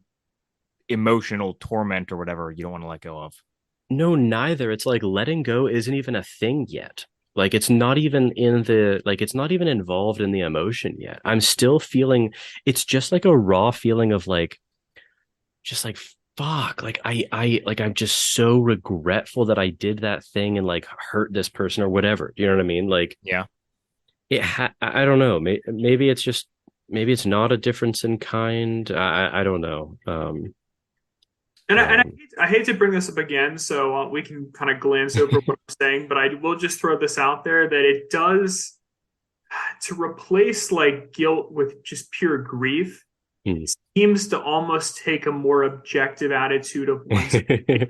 S2: emotional torment or whatever you don't want to let go of?
S1: no, neither. It's like letting go isn't even a thing yet. Like it's not even in the like it's not even involved in the emotion yet. I'm still feeling it's just like a raw feeling of like just like fuck, like I like I'm just so regretful that I did that thing and like hurt this person or whatever. Do you know what I mean? Like
S2: Yeah.
S1: I don't know. Maybe it's just maybe it's not a difference in kind. I don't know.
S3: And
S1: Um
S3: I hate to bring this up again, so we can kind of glance over what I'm saying, but I will just throw this out there that it does to replace like guilt with just pure grief
S1: hmm.
S3: seems to almost take a more objective attitude of one's behavior,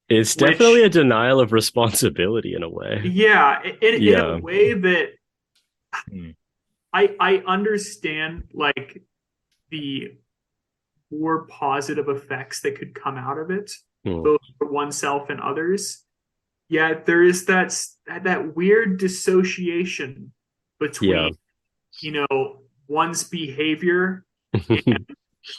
S1: It's definitely
S3: which,
S1: a denial of responsibility in a way.
S3: yeah, in a
S1: Yeah.
S3: way that
S2: Hmm.
S3: I understand like the more positive effects that could come out of it,
S1: Hmm.
S3: both for oneself and others. Yet there is that weird dissociation
S1: Yeah.
S3: between, one's behavior and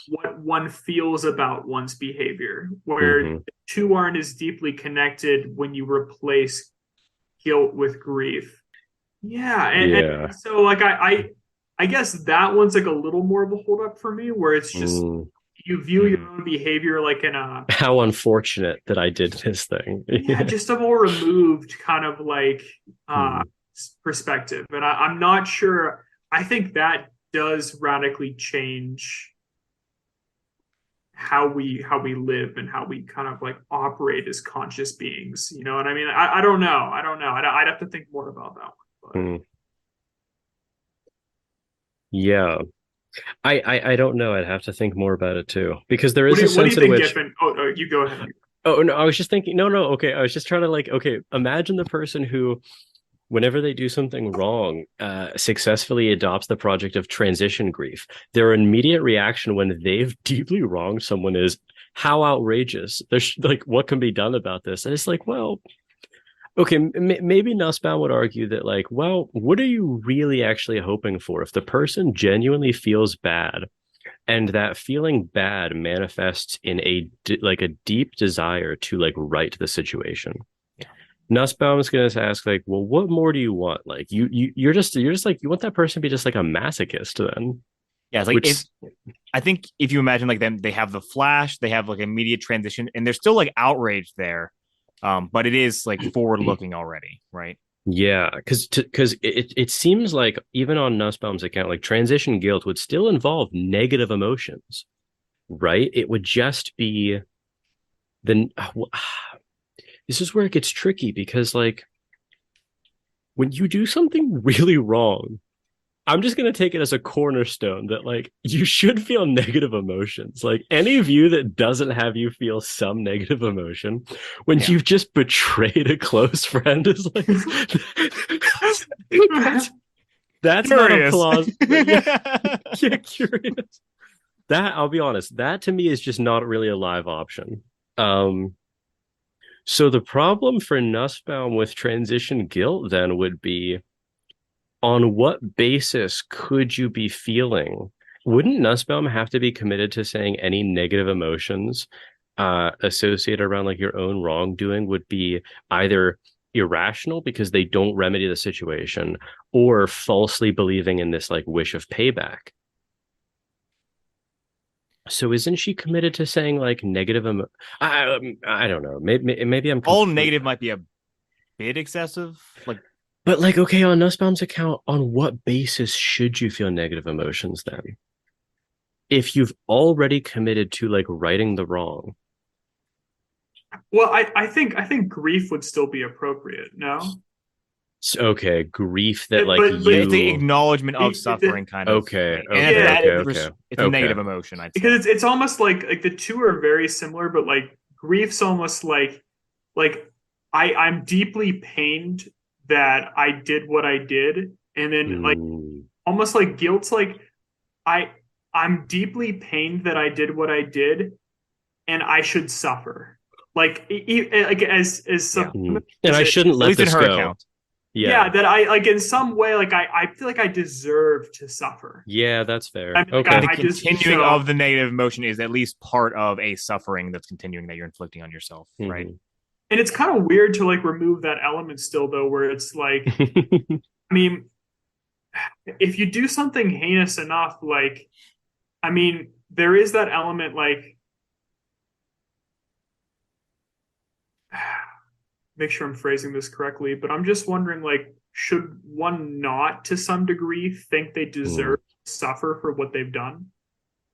S3: what one feels about one's behavior, where
S1: hmm.
S3: the two aren't as deeply connected when you replace guilt with grief. Yeah,
S1: Yeah.
S3: and so like I guess that one's like a little more of a holdup for me, where it's just
S1: Mm.
S3: you view your
S2: Hmm.
S3: own behavior like in a
S1: How unfortunate that I did this thing.
S3: yeah,
S1: Yeah.
S3: just a more removed kind of like uh
S1: Hmm.
S3: perspective. And I'm not sure. I think that does radically change how we live and how we kind of like operate as conscious beings. You know what I mean? I don't know. I don't know. I'd have to think more about that one. But
S1: Hmm. Yeah. I don't know. I'd have to think more about it too. Because there is a
S3: what do
S1: sense
S3: you
S1: in
S3: think,
S1: which
S3: Giffin? Oh, you go ahead.
S1: oh no, I was just thinking no, no, okay. I was just trying to like, okay, imagine the person who whenever they do something wrong, successfully adopts the project of transition grief. Their immediate reaction when they've deeply wronged someone is, how outrageous. There's like, what can be done about this? And it's like, well, okay, maybe Nussbaum would argue that, like, well, what are you really actually hoping for? If the person genuinely feels bad and that feeling bad manifests in like a deep desire to like right the situation,
S2: Yeah.
S1: Nussbaum is going to ask, like, well, what more do you want? Like, you're just like, you want that person to be just like a masochist then,
S2: Yeah, it's like
S1: which,
S2: I think if you imagine like them, they have the flash, they have like immediate transition, and there's still like outrage there, but it is like forward looking already, right?
S1: yeah, because it seems like even on Nussbaum's account, like transition guilt would still involve negative emotions, right? It would just be the this is where it gets tricky because like when you do something really wrong, I'm just going to take it as a cornerstone that like you should feel negative emotions. Like any view that doesn't have you feel some negative emotion when
S2: Yeah.
S1: you've just betrayed a close friend is like that's that's not a
S2: Curious.
S1: plausible. Yeah, yeah, curious. That I'll be honest, that to me is just not really a live option. Um, so the problem for Nussbaum with transition guilt then would be on what basis could you be feeling? Wouldn't Nussbaum have to be committed to saying any negative emotions associated around like your own wrongdoing would be either irrational because they don't remedy the situation or falsely believing in this like wish of payback? So isn't she committed to saying like I don't know. Maybe I'm
S2: All
S1: complete.
S2: negative might be a bit excessive. Like,
S1: But like, okay, on Nussbaum's account, on what basis should you feel negative emotions then? If you've already committed to like righting the wrong,
S3: Well, I think grief would still be appropriate. No,
S1: Okay, grief that
S3: It-
S1: like
S3: but
S2: It's the
S1: you.
S2: acknowledgement of
S3: it,
S2: suffering, kind of.
S1: Okay,
S2: Like, and
S1: okay,
S3: yeah,
S1: okay,
S2: that
S1: okay,
S2: it's a
S1: okay.
S2: negative emotion, I'd
S3: because
S2: say.
S3: it's almost like the two are very similar, but like grief's almost like I'm deeply pained that I did what I did, and then like
S1: Mm,
S3: almost like guilt's like I I'm deeply pained that I did what I did, and I should suffer. Like as
S2: Yeah.
S3: some
S1: and
S3: as
S1: I
S3: it,
S1: shouldn't
S2: At
S1: let
S2: least in
S1: this
S2: her
S1: go.
S2: account.
S3: yeah,
S1: Yeah,
S3: that I like in some way like I feel like I deserve to suffer.
S1: yeah, that's
S3: I
S1: fair.
S3: mean, like
S2: And
S1: Okay.
S2: the
S3: I just
S2: continuing
S3: so
S2: of the negative emotion is at least part of a suffering that's continuing that you're inflicting on yourself, right?
S1: Mhm.
S3: and it's kind of weird to like remove that element still though, where it's like I mean, if you do something heinous enough, like I mean, there is that element like make sure I'm phrasing this correctly, but I'm just wondering like should one not to some degree think they
S1: Mm,
S3: deserve to suffer for what they've done?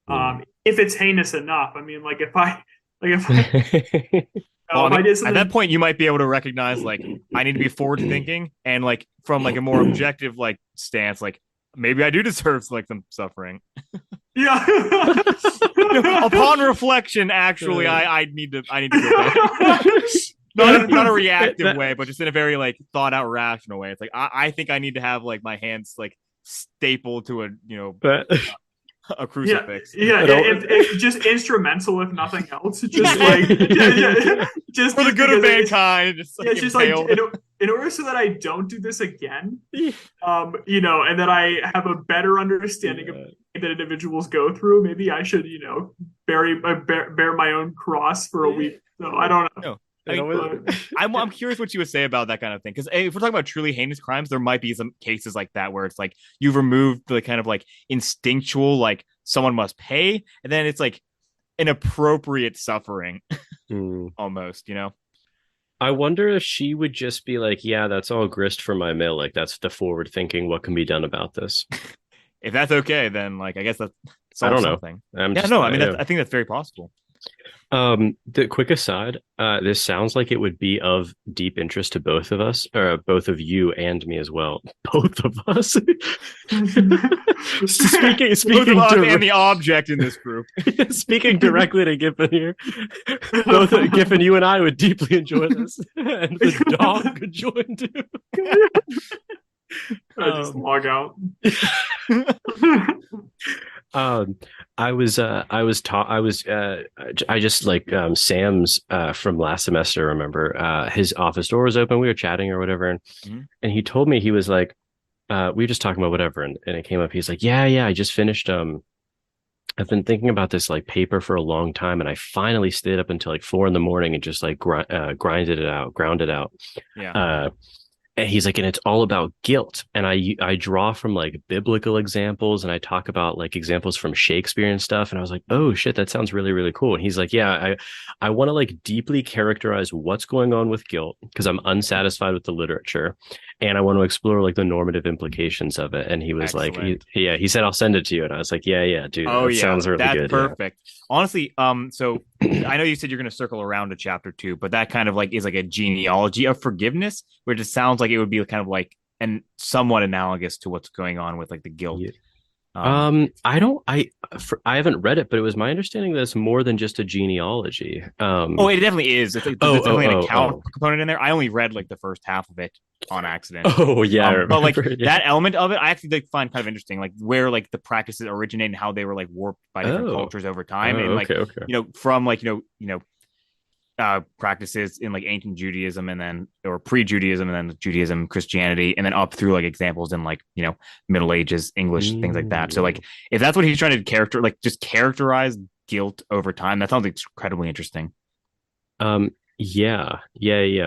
S1: mm.
S3: If it's heinous enough. I mean, like
S2: Well, I
S3: if
S2: mean,
S3: I did
S2: at that
S3: something
S2: point, you might be able to recognize like I need to be forward thinking and like from like a more objective like stance, like maybe I do deserve like some suffering.
S3: yeah.
S2: Upon reflection, actually, I need to feel pain. Not a reactive
S1: That-
S2: way, but just in a very like thought out rational way. It's like I think I need to have like my hands like stapled to a
S1: that-
S2: a
S3: Yeah,
S2: crucifix.
S3: yeah,
S1: I don't-
S3: it just instrumental if nothing else. Just
S2: Yeah.
S3: like yeah, just
S2: For the good of
S3: because
S2: mankind, just
S3: yeah,
S2: like
S3: it's just like
S2: impaled.
S3: in order so that I don't do this again, and that I have a better understanding of
S1: Yeah.
S3: that individuals go through. Maybe I should, bear my own cross for a week. So I don't know.
S2: No, I
S1: You
S2: mean,
S1: know,
S3: But,
S2: I'm curious what you would say about that kind of thing. Because if we're talking about truly heinous crimes, there might be some cases like that where it's like you've removed the kind of like instinctual, like someone must pay, and then it's like an appropriate suffering
S1: Mm.
S2: almost, you know?
S1: I wonder if she would just be like, yeah, that's all grist for my mill. Like that's the forward thinking. What can be done about this?
S2: If that's okay, then like I guess that
S1: I don't
S2: solves
S1: know.
S2: something.
S1: I'm
S2: Yeah,
S1: just
S2: no, I mean
S1: yeah.
S2: I think that's very possible.
S1: The quick aside, this sounds like it would be of deep interest to both of us, or both of you and me as well. Both of us. speaking
S2: Both of
S1: speaking
S2: us
S1: dir-
S2: and the object in this group.
S1: speaking directly to Giffin here. Both Giffin, you and I would deeply enjoy this, and the dog could join too.
S3: I just log out.
S1: Um, I just like Sam's from last semester. Remember, his office door was open. We were chatting or whatever, and he told me he was like, we were just talking about whatever, and it came up. He's like, yeah, I just finished. I've been thinking about this like paper for a long time, and I finally stayed up until like 4 a.m. and just like ground it out.
S2: Yeah.
S1: And he's like, and it's all about guilt. And I draw from like biblical examples, and I talk about like examples from Shakespeare and stuff. And I was like, oh shit, that sounds really, really cool. And he's like, yeah, I want to like deeply characterize what's going on with guilt because I'm unsatisfied with the literature, and I want to explore like the normative implications of it. And he was like,
S2: Excellent.
S1: he said, I'll send it to you. And I was like, yeah, dude,
S2: Oh
S1: that
S2: yeah,
S1: sounds really
S2: that's
S1: good.
S2: perfect. Honestly, so I know you said you're going to circle around to chapter 2, but that kind of like is like a genealogy of forgiveness, which it sounds like it would be kind of like and somewhat analogous to what's going on with like the guilt.
S1: Yeah. I haven't read it, but it was my understanding that it's more than just a genealogy.
S2: Oh, it definitely is. It's, like,
S1: Oh,
S2: there's definitely
S1: oh,
S2: an account
S1: oh.
S2: component in there. I only read like the first half of it on accident.
S1: Oh yeah, I
S2: But like
S1: remember, yeah.
S2: that element of it, I actually like, find kind of interesting, like where like the practices originate and how they were like warped by different
S1: Oh.
S2: cultures over time,
S1: Oh,
S2: and like
S1: okay.
S2: from like practices in like ancient Judaism and then or pre-Judaism and then Judaism, Christianity, and then up through like examples in like Middle Ages, English, things like that. So like if that's what he's trying to just characterize guilt over time, that sounds incredibly interesting.
S1: Yeah.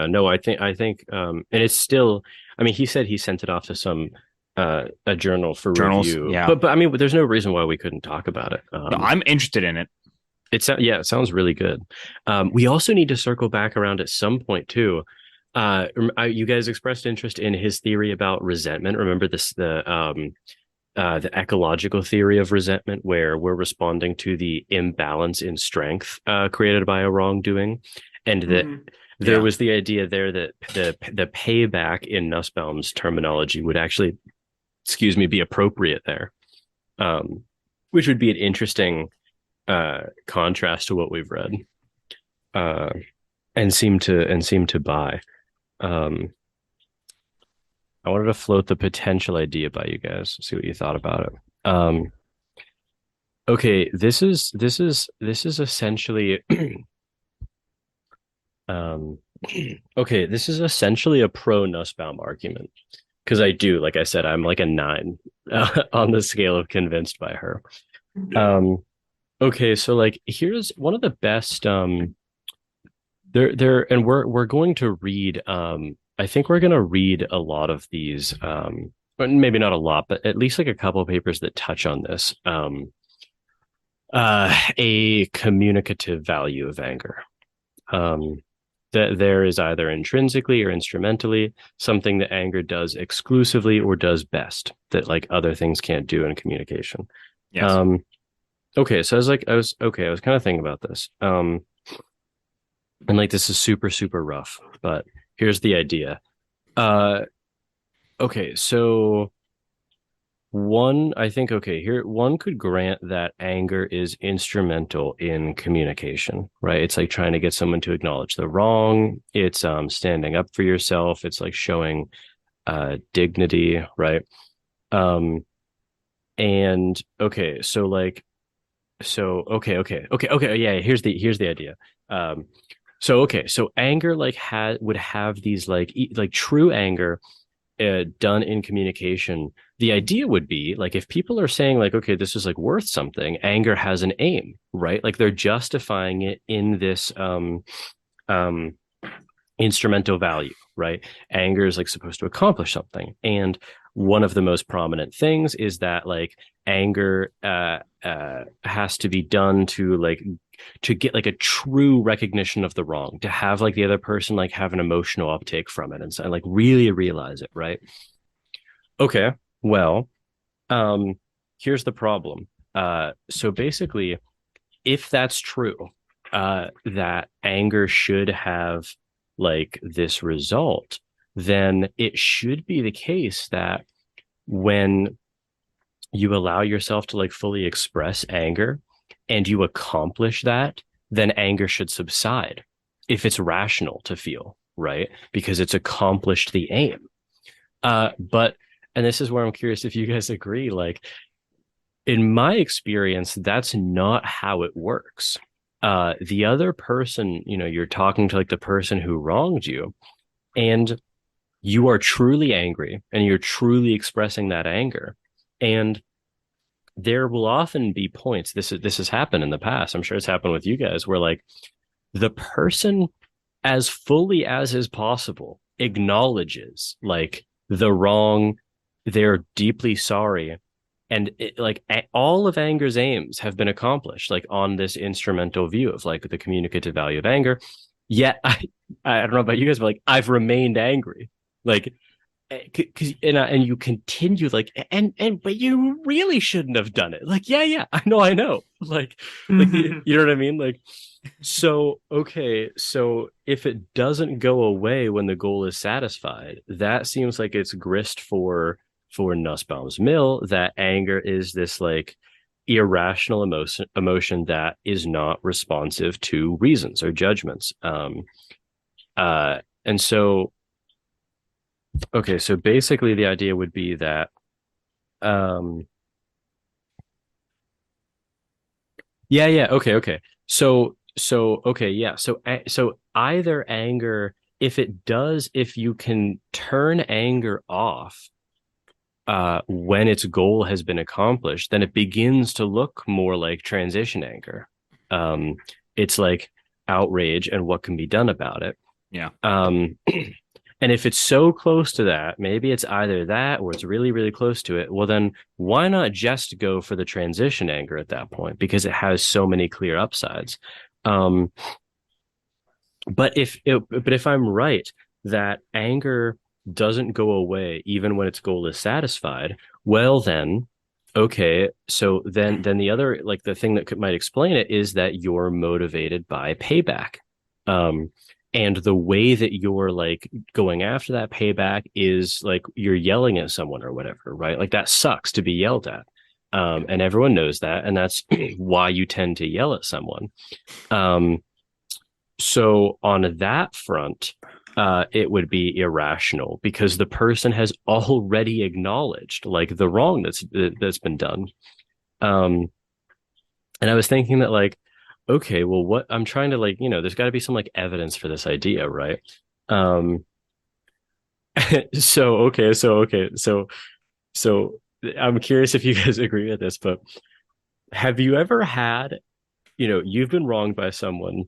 S1: No, I think and it's still, I mean, he said he sent it off to some a journal for
S2: Journals,
S1: review.
S2: yeah.
S1: But I mean, there's no reason why we couldn't talk about it.
S2: No, I'm interested in it.
S1: It sounds really good. We also need to circle back around at some point too. You guys expressed interest in his theory about resentment. Remember the ecological theory of resentment, where we're responding to the imbalance in strength created by a wrongdoing. and that
S3: Mhm.
S1: there
S2: Yeah.
S1: was the idea there that the payback in Nussbaum's terminology would actually, excuse me, be appropriate there, um, which would be an interesting contrast to what we've read, uh, and seem to buy. Um, I wanted to float the potential idea by you guys, see what you thought about it. Okay, this is essentially um, okay, this is essentially a pro Nussbaum argument because I do, like I said, I'm like a nine on the scale of convinced by her.
S3: Yeah.
S1: Um, okay, so like here's one of the best there and we're going to read I think we're going to read a lot of these but maybe not a lot, but at least like a couple of papers that touch on this. A communicative value of anger. Um that there is either intrinsically or instrumentally something that anger does exclusively or does best that like other things can't do in communication.
S2: Yes.
S1: Um okay, so I was kind of thinking about this. And like this is super super rough, but here's the idea. uh okay, so one, I think, okay, here one could grant that anger is instrumental in communication, right? It's like trying to get someone to acknowledge the wrong. It's standing up for yourself. It's like showing dignity, right? um and okay, so like okay, yeah, here's the idea. So okay, so anger like would have these like like true anger done in communication. The idea would be like if people are saying like, okay, this is like worth something, anger has an aim, right? Like they're justifying it in this um instrumental value, right? Anger is like supposed to accomplish something. And one of the most prominent things is that like anger has to be done to get like a true recognition of the wrong, to have like the other person like have an emotional uptake from it and so, like really realize it, right? Okay, well, um, here's the problem. So basically, if that's true, that anger should have like this result, then it should be the case that when you allow yourself to like fully express anger and you accomplish that, then anger should subside if it's rational to feel, right? Because it's accomplished the aim. But and this is where I'm curious if you guys agree, like in my experience, that's not how it works. The other person, you're talking to like the person who wronged you, and you are truly angry and you're truly expressing that anger. And there will often be points, this has happened in the past. I'm sure it's happened with you guys, where like the person, as fully as is possible, acknowledges like the wrong, they're deeply sorry, and like all of anger's aims have been accomplished like on this instrumental view of like the communicative value of anger. Yet I don't know about you guys, but like I've remained angry, like because and you continue like and but you really shouldn't have done it, like yeah, I know like you know what I mean, like so okay, so if it doesn't go away when the goal is satisfied, that seems like it's grist for Nussbaum's mill, that anger is this like irrational emotion that is not responsive to reasons or judgments. And so okay, so basically the idea would be that um yeah, okay. So okay, yeah. So either anger, if you can turn anger off when its goal has been accomplished, then it begins to look more like transition anger. It's like outrage and what can be done about it.
S2: Yeah.
S1: And if it's so close to that, maybe it's either that or it's really, really close to it. Well, then why not just go for the transition anger at that point? Because it has so many clear upsides. Um, but if I'm right that anger doesn't go away even when its goal is satisfied, well then, okay, so then the other like the thing that might explain it is that you're motivated by payback. And the way that you're like going after that payback is like you're yelling at someone or whatever, right? Like that sucks to be yelled at. And everyone knows that. And that's why you tend to yell at someone. So on that front, it would be irrational because the person has already acknowledged like the wrong that's been done. And I was thinking that like, okay, well, what I'm trying to like, there's got to be some like evidence for this idea, right? Um, so I'm curious if you guys agree with this, but have you ever had, you've been wronged by someone,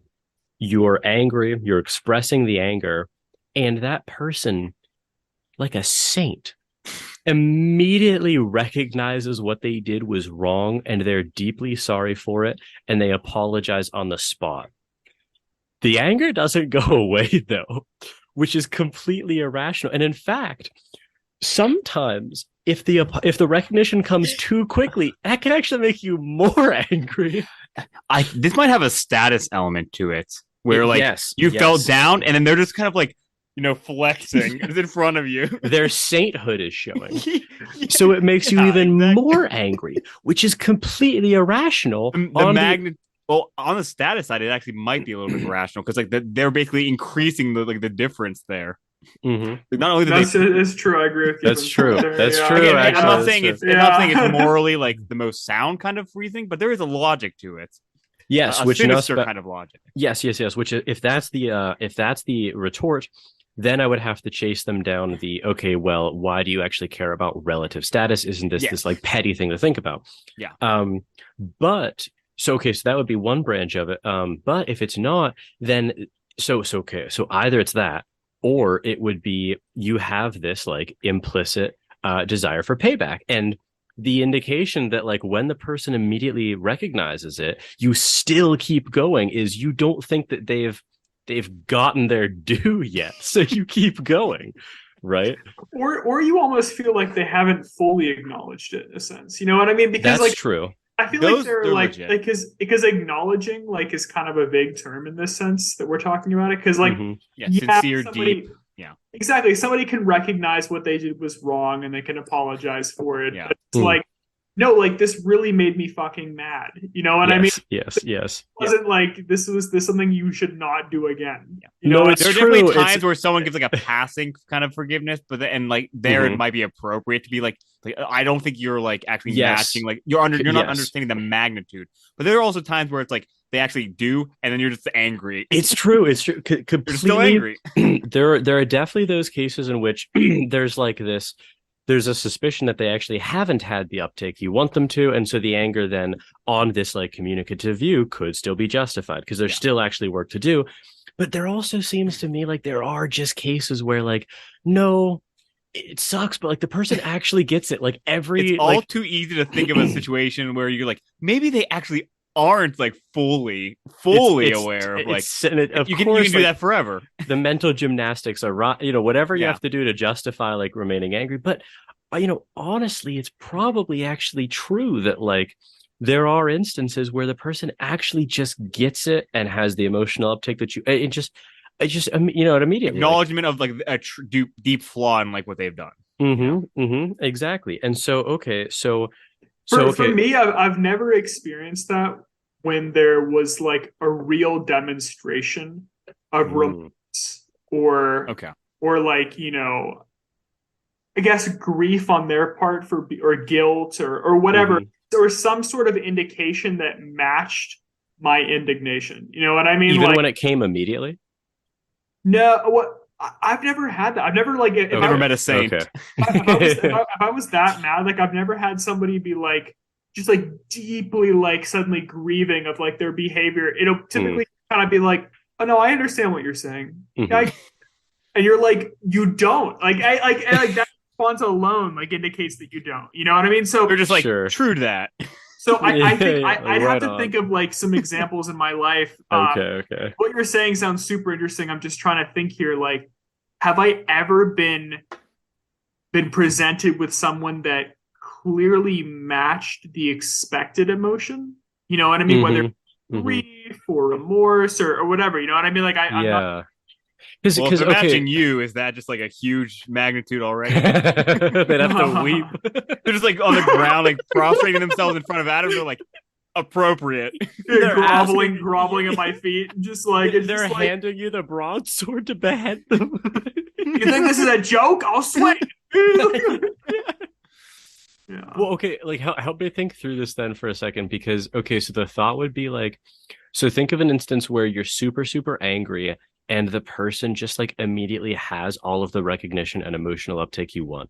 S1: you're angry, you're expressing the anger, and that person, like a saint, immediately recognizes what they did was wrong and they're deeply sorry for it and they apologize on the spot. The anger doesn't go away though, which is completely irrational. And in fact, sometimes if the recognition comes too quickly, that can actually make you more angry.
S2: This might have a status element to it where like
S1: yes,
S2: you
S1: yes.
S2: fell down and then they're just kind of like flexing in front of you.
S1: Their sainthood is showing. So it makes you even more angry, which is completely irrational.
S2: Well, on the status side, it actually might be a little bit irrational because like they're basically increasing the difference there.
S1: Mm-hmm.
S2: Like, not only
S3: it's true. I agree with you.
S1: That's true. That's true.
S2: Again,
S1: actually,
S2: I'm not saying it's morally like the most sound kind of reasoning, but there is a logic to it.
S1: Yes,
S2: a
S1: which
S2: sinister kind of logic.
S1: Yes. Which if that's the retort, then I would have to chase them down okay, well, why do you actually care about relative status? Isn't this like petty thing to think about?
S2: Yeah.
S1: But so that would be one branch of it. But if it's not, then so either it's that, or it would be you have this like implicit desire for payback. And the indication that like when the person immediately recognizes it, you still keep going is you don't think that they've gotten their due yet. So you keep going, right?
S3: Or you almost feel like they haven't fully acknowledged it in a sense. You know what I mean? Because
S1: that's true.
S3: I feel like they're like because acknowledging like is kind of a vague term in this sense that we're talking about it. Because like
S2: sincere, deep. Yeah.
S3: Exactly. Somebody can recognize what they did was wrong and they can apologize for it.
S2: Yeah.
S3: But it's like, no, like this really made me fucking mad. You know what I mean?
S1: Yes.
S3: It wasn't like this something you should not do again.
S1: You know,
S2: there are definitely times where someone gives like a passing kind of forgiveness, but it might be appropriate to be like I don't think you're like actually matching, like you're not understanding the magnitude. But there are also times where it's like they actually do, and then you're just angry.
S1: It's true. Completely.
S2: You're still angry.
S1: There are definitely those cases in which there's like this. There's a suspicion that they actually haven't had the uptake you want them to. And so the anger then on this like communicative view could still be justified because there's still actually work to do. But there also seems to me like there are just cases where like, no, it sucks, but like the person actually gets it. Like
S2: it's all too easy to think of a situation where you're like, maybe they actually aren't like fully aware of like you can do that forever.
S1: The mental gymnastics are whatever you have to do to justify like remaining angry. But honestly, it's probably actually true that like there are instances where the person actually just gets it and has the emotional uptake that it immediately
S2: acknowledgement of like a deep flaw in like what they've done.
S1: Exactly. And so
S3: for me, I've never experienced that when there was like a real demonstration of remorse or like I guess grief on their part or guilt or whatever or some sort of indication that matched my indignation. You know what I mean?
S1: Even like, when it came immediately?
S3: No, I've never had that. I've never like
S2: I've never met a saint.
S1: Okay.
S3: if I was that mad, like I've never had somebody be like just like deeply like suddenly grieving of like their behavior. It'll typically kind of be like, oh no, I understand what you're saying. And you're like, you don't like that response alone like indicates that you don't. You know what I mean? So
S2: they're just like true to that.
S3: So I think I'd have to think of like some examples in my life.
S1: Okay.
S3: What you're saying sounds super interesting. I'm just trying to think here. Like, have I ever been presented with someone that clearly matched the expected emotion? You know what I mean? Whether grief or remorse or whatever. You know what I mean? Like I'm not.
S1: Yeah.
S2: Well, if
S1: Because
S2: they're
S1: okay,
S2: matching you, is that just like a huge magnitude already?
S1: they'd have to weep.
S2: They're just like on the ground, like prostrating themselves in front of Adam. They're like, appropriate.
S1: They're
S3: groveling,
S1: asking,
S3: groveling at my feet, just like it's
S1: they're
S3: just like,
S1: handing you the broadsword to behead them.
S3: you think this is a joke? I'll swing. Yeah.
S1: Well, okay, like help me think through this then for a second, because okay, so the thought would be like, so think of an instance where you're super, super angry and the person just like immediately has all of the recognition and emotional uptake you want.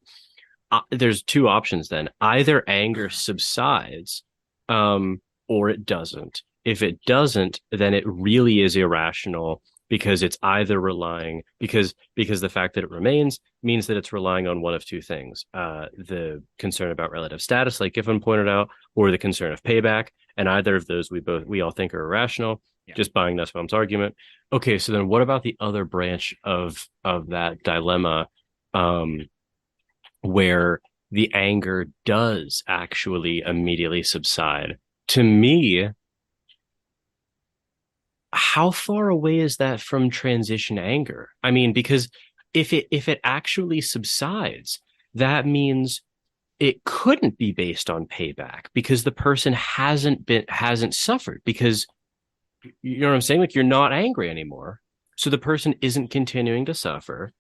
S1: There's two options then. Either anger subsides, or it doesn't. If it doesn't, then it really is irrational because it's either relying because the fact that it remains means that it's relying on one of two things: the concern about relative status, like Giffin pointed out, or the concern of payback. And either of those we all think are irrational.
S2: Yeah.
S1: Just buying Nussbaum's argument. Okay, so then what about the other branch of that dilemma? Where the anger does actually immediately subside. To me, how far away is that from transition anger? I mean, because if it actually subsides, that means it couldn't be based on payback because the person hasn't suffered, because you know what I'm saying? Like, you're not angry anymore. So the person isn't continuing to suffer,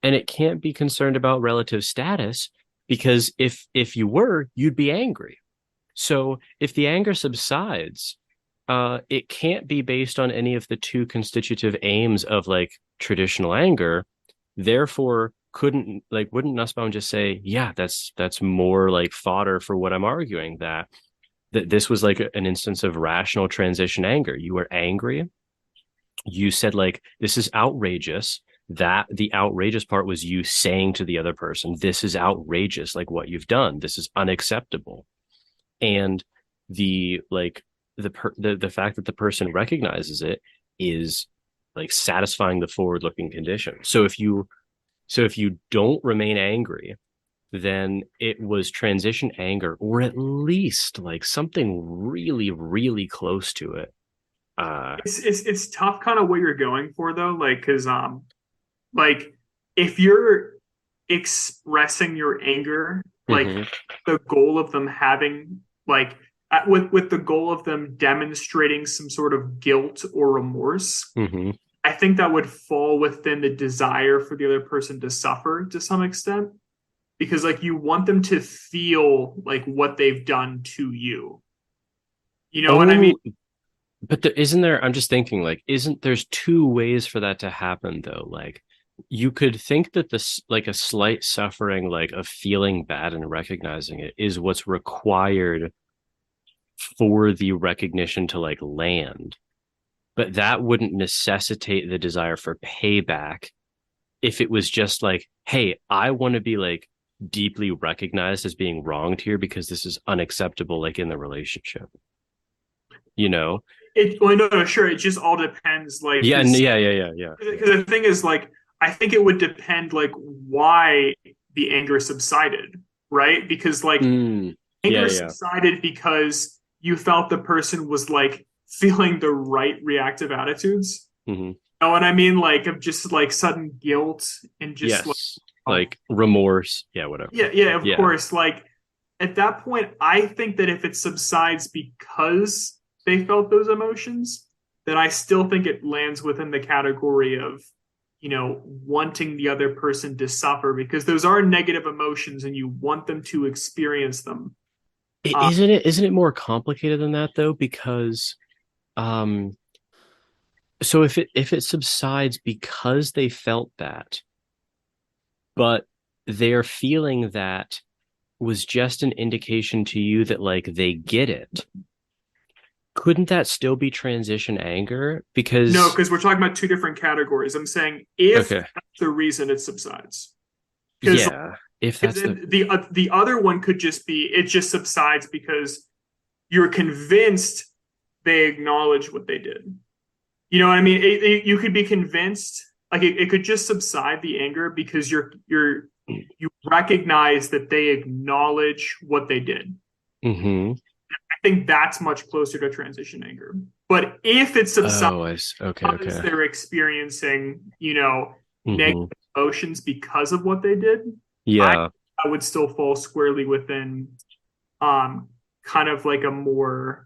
S1: and it can't be concerned about relative status, because if you were, you'd be angry. So if the anger subsides, it can't be based on any of the two constitutive aims of like traditional anger. Therefore, wouldn't Nussbaum just say, yeah, that's more like fodder for what I'm arguing, that this was like an instance of rational transition anger. You were angry. You said like, this is outrageous. That the outrageous part was you saying to the other person, this is outrageous, like what you've done. This is unacceptable. And the fact that the person recognizes it is like satisfying the forward-looking condition. So if you don't remain angry, then it was transition anger, or at least like something really, really close to it.
S3: It's tough kind of what you're going for though, like because like if you're expressing your anger, like
S1: Mm-hmm.
S3: the goal of them having like with the goal of them demonstrating some sort of guilt or remorse,
S1: Mm-hmm.
S3: I think that would fall within the desire for the other person to suffer to some extent, because like you want them to feel like what they've done to you. You know what I mean?
S1: But isn't there? I'm just thinking, like, isn't there's two ways for that to happen though? Like, you could think that this, like, a slight suffering, like of feeling bad and recognizing it, is what's required for the recognition to like land. But that wouldn't necessitate the desire for payback if it was just like, hey, I want to be like deeply recognized as being wronged here because this is unacceptable, like in the relationship. You know?
S3: Well, no, sure. It just all depends, like,
S1: Yeah,
S3: because
S1: yeah.
S3: the thing is, like, I think it would depend, like, why the anger subsided, right? Because, like,
S1: Yeah,
S3: anger
S1: yeah.
S3: subsided because you felt the person was, like, feeling the right reactive attitudes.
S1: Mm-hmm.
S3: You know what I mean? Like, of just, like, sudden guilt and just,
S1: Yes.
S3: like,
S1: Like remorse. Yeah, whatever.
S3: yeah, of course. Like, at that point, I think that if it subsides because they felt those emotions, then I still think it lands within the category of, you know, wanting the other person to suffer, because those are negative emotions and you want them to experience them.
S1: Isn't it more complicated than that though? Because so if it subsides because they felt that, but their feeling that was just an indication to you that like they get it, couldn't that still be transition anger? Because
S3: No, because we're talking about two different categories. I'm saying if
S1: okay,
S3: that's the reason it subsides. Because
S1: yeah, if that's
S3: the other one could just be it just subsides because you're convinced they acknowledge what they did. You know what I mean? You could be convinced, like it could just subside the anger because you recognize that they acknowledge what they did.
S1: mm-hmm.
S3: think that's much closer to transition anger. But if it subsides
S1: Okay,
S3: because they're experiencing,
S1: Mm-hmm.
S3: negative emotions because of what they did,
S1: Yeah.
S3: I would still fall squarely within kind of like a more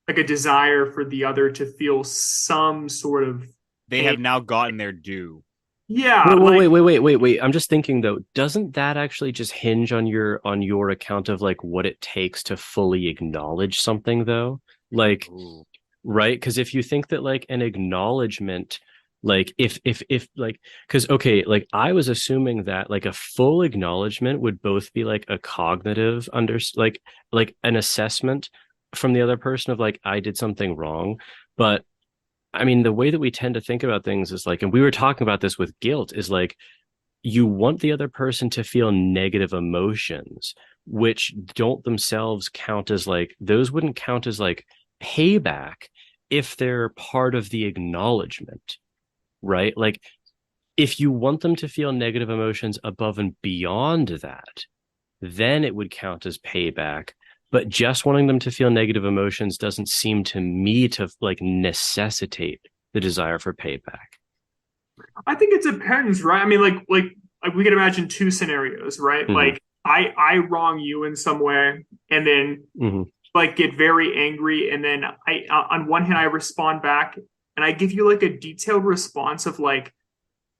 S3: like a desire for the other to feel some sort of
S2: They
S3: pain.
S2: have now gotten their due.
S3: Yeah,
S1: Wait. I'm just thinking though, doesn't that actually just hinge on your account of like what it takes to fully acknowledge something though? Like,
S2: Ooh.
S1: right? Because if you think that like an acknowledgement, like if like because okay, like I was assuming that like a full acknowledgement would both be like a cognitive like an assessment from the other person of like I did something wrong. But I mean, the way that we tend to think about things is like, and we were talking about this with guilt, is like you want the other person to feel negative emotions, which don't themselves count as like, those wouldn't count as like payback if they're part of the acknowledgement, right? Like, if you want them to feel negative emotions above and beyond that, then it would count as payback. But just wanting them to feel negative emotions doesn't seem to me to like necessitate the desire for payback.
S3: I think it depends, right? I mean, like we can imagine two scenarios, right?
S1: Mm-hmm.
S3: Like I wrong you in some way, and then
S1: Mm-hmm.
S3: like get very angry, and then I on one hand I respond back, and I give you like a detailed response of like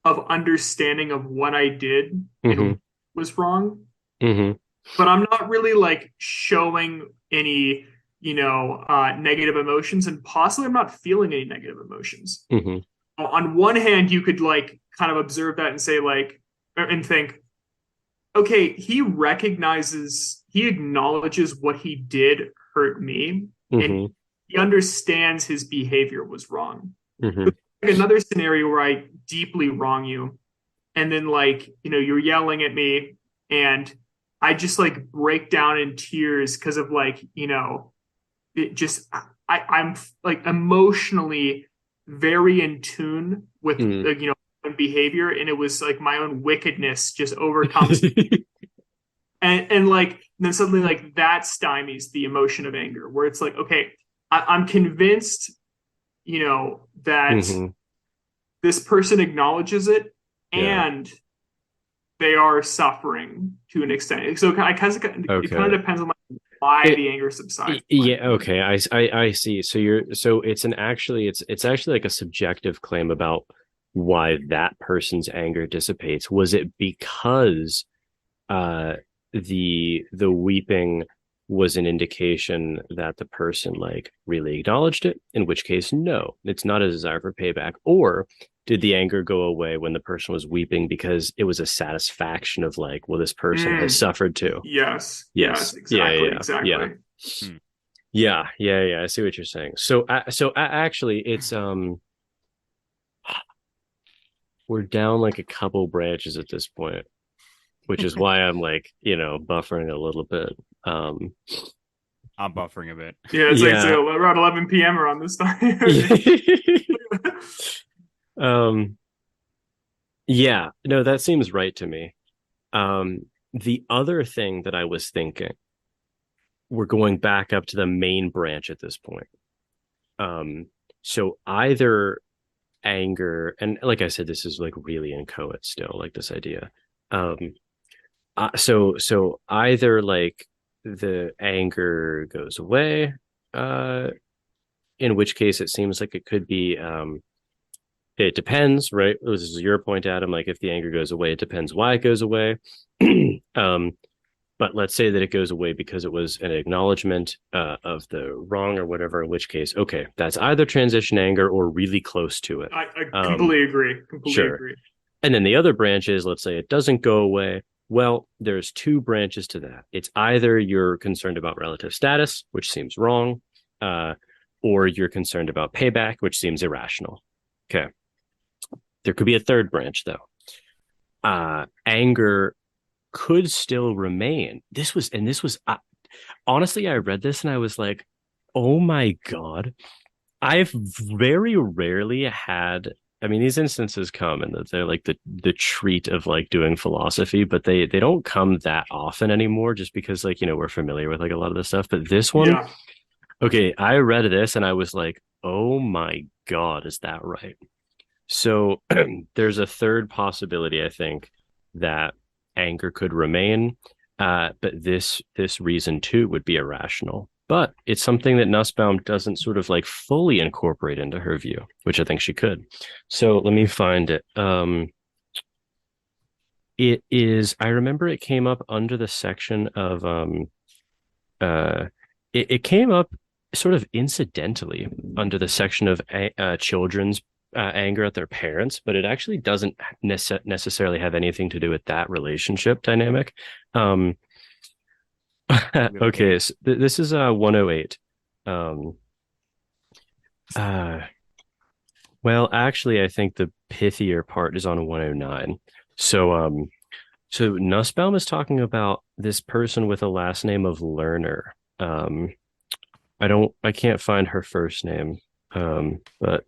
S3: of understanding of what I did
S1: Mm-hmm.
S3: and was wrong,
S1: Mm-hmm.
S3: but I'm not really like showing any negative emotions, and possibly I'm not feeling any negative emotions.
S1: Mm-hmm.
S3: On one hand, you could like kind of observe that and say like and think, okay, he acknowledges what he did hurt me, and
S1: Mm-hmm.
S3: he understands his behavior was wrong.
S1: Mm-hmm.
S3: Like another scenario where I deeply wrong you, and then like you're yelling at me, and I just like break down in tears because of like it just I'm like emotionally very in tune with
S1: Mm-hmm.
S3: behavior, and it was like my own wickedness just overcomes and like then suddenly like that stymies the emotion of anger, where it's like, okay, I'm convinced that
S1: Mm-hmm.
S3: this person acknowledges it,
S1: Yeah.
S3: and they are suffering to an extent. So it kind
S1: Okay.
S3: of depends on like why
S1: It,
S3: the anger subsides.
S1: yeah. Okay. I see. So it's actually like a subjective claim about why that person's anger dissipates. Was it because uh the weeping was an indication that the person like really acknowledged it, in which case no, it's not a desire for payback? Or did the anger go away when the person was weeping because it was a satisfaction of like, well, this person has suffered too?
S3: Yes, exactly,
S1: Yeah.
S3: exactly.
S2: Hmm.
S1: Yeah. I see what you're saying. So actually it's we're down like a couple branches at this point, which is why I'm like, buffering a little bit. Um,
S2: I'm buffering a bit.
S3: Yeah, it's like
S1: yeah.
S3: so around 11 p.m. around this time.
S1: um, yeah, no, that seems right to me. The other thing that I was thinking, we're going back up to the main branch at this point. So either anger, and like I said, this is like really inchoate still, like this idea. Um, so either like the anger goes away, uh, in which case it seems like it could be it depends, right? This is your point, Adam. Like if the anger goes away, it depends why it goes away. um, but let's say that it goes away because it was an acknowledgement of the wrong or whatever, in which case, okay, that's either transition anger or really close to it.
S3: I completely agree. Completely
S1: Sure.
S3: agree.
S1: And then the other branch is, let's say it doesn't go away. Well, there's two branches to that. It's either you're concerned about relative status, which seems wrong, or you're concerned about payback, which seems irrational. Okay. There could be a third branch, though. Anger could still remain. This was honestly, I read this and I was like, oh my God. I've very rarely had, I mean, these instances come and they're like the treat of like doing philosophy, but they don't come that often anymore just because like, we're familiar with like a lot of this stuff. But this one,
S3: Yeah.
S1: Okay, I read this and I was like, oh my God, is that right? So there's a third possibility, I think, that anger could remain, but this reason too would be irrational. But it's something that Nussbaum doesn't sort of like fully incorporate into her view, which I think she could. So let me find it. It is, I remember it came up under the section of uh it came up sort of incidentally under the section of children's anger at their parents, but it actually doesn't necessarily have anything to do with that relationship dynamic. Um, okay, so this is 108. Um, uh, well, actually, I think the pithier part is on 109. So, so Nussbaum is talking about this person with a last name of Lerner. I can't find her first name. But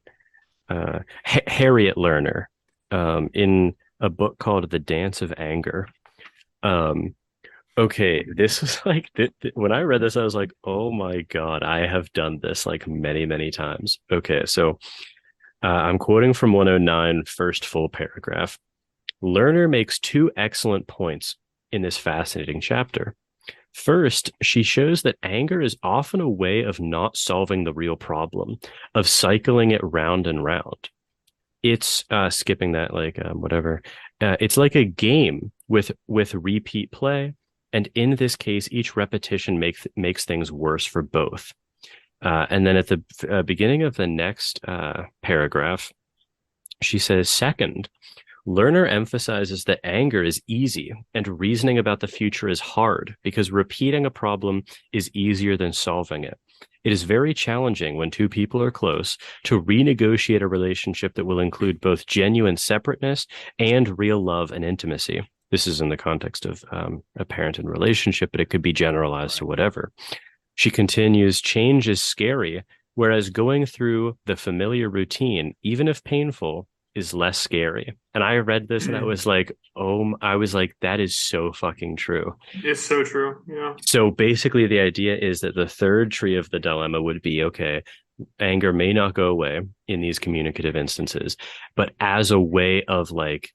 S1: Harriet Lerner, in a book called The Dance of Anger. Um, okay, this was like when I read this, I was like, oh my God, I have done this like many, many times. Okay, so I'm quoting from 109, first full paragraph. Lerner makes two excellent points in this fascinating chapter. First, she shows that anger is often a way of not solving the real problem, of cycling it round and round. It's skipping that, like whatever. It's like a game with repeat play, and in this case, each repetition makes things worse for both. And then at the beginning of the next paragraph, she says, second, Lerner emphasizes that anger is easy and reasoning about the future is hard because repeating a problem is easier than solving it. It is very challenging when two people are close to renegotiate a relationship that will include both genuine separateness and real love and intimacy. This is in the context of a parent and relationship, but it could be generalized to whatever. She continues, change is scary, whereas going through the familiar routine, even if painful, is less scary. And I read this and I was like, oh, I was like, that is so fucking true.
S3: It's so true. Yeah.
S1: So basically, the idea is that the third tree of the dilemma would be okay, anger may not go away in these communicative instances, but as a way of like,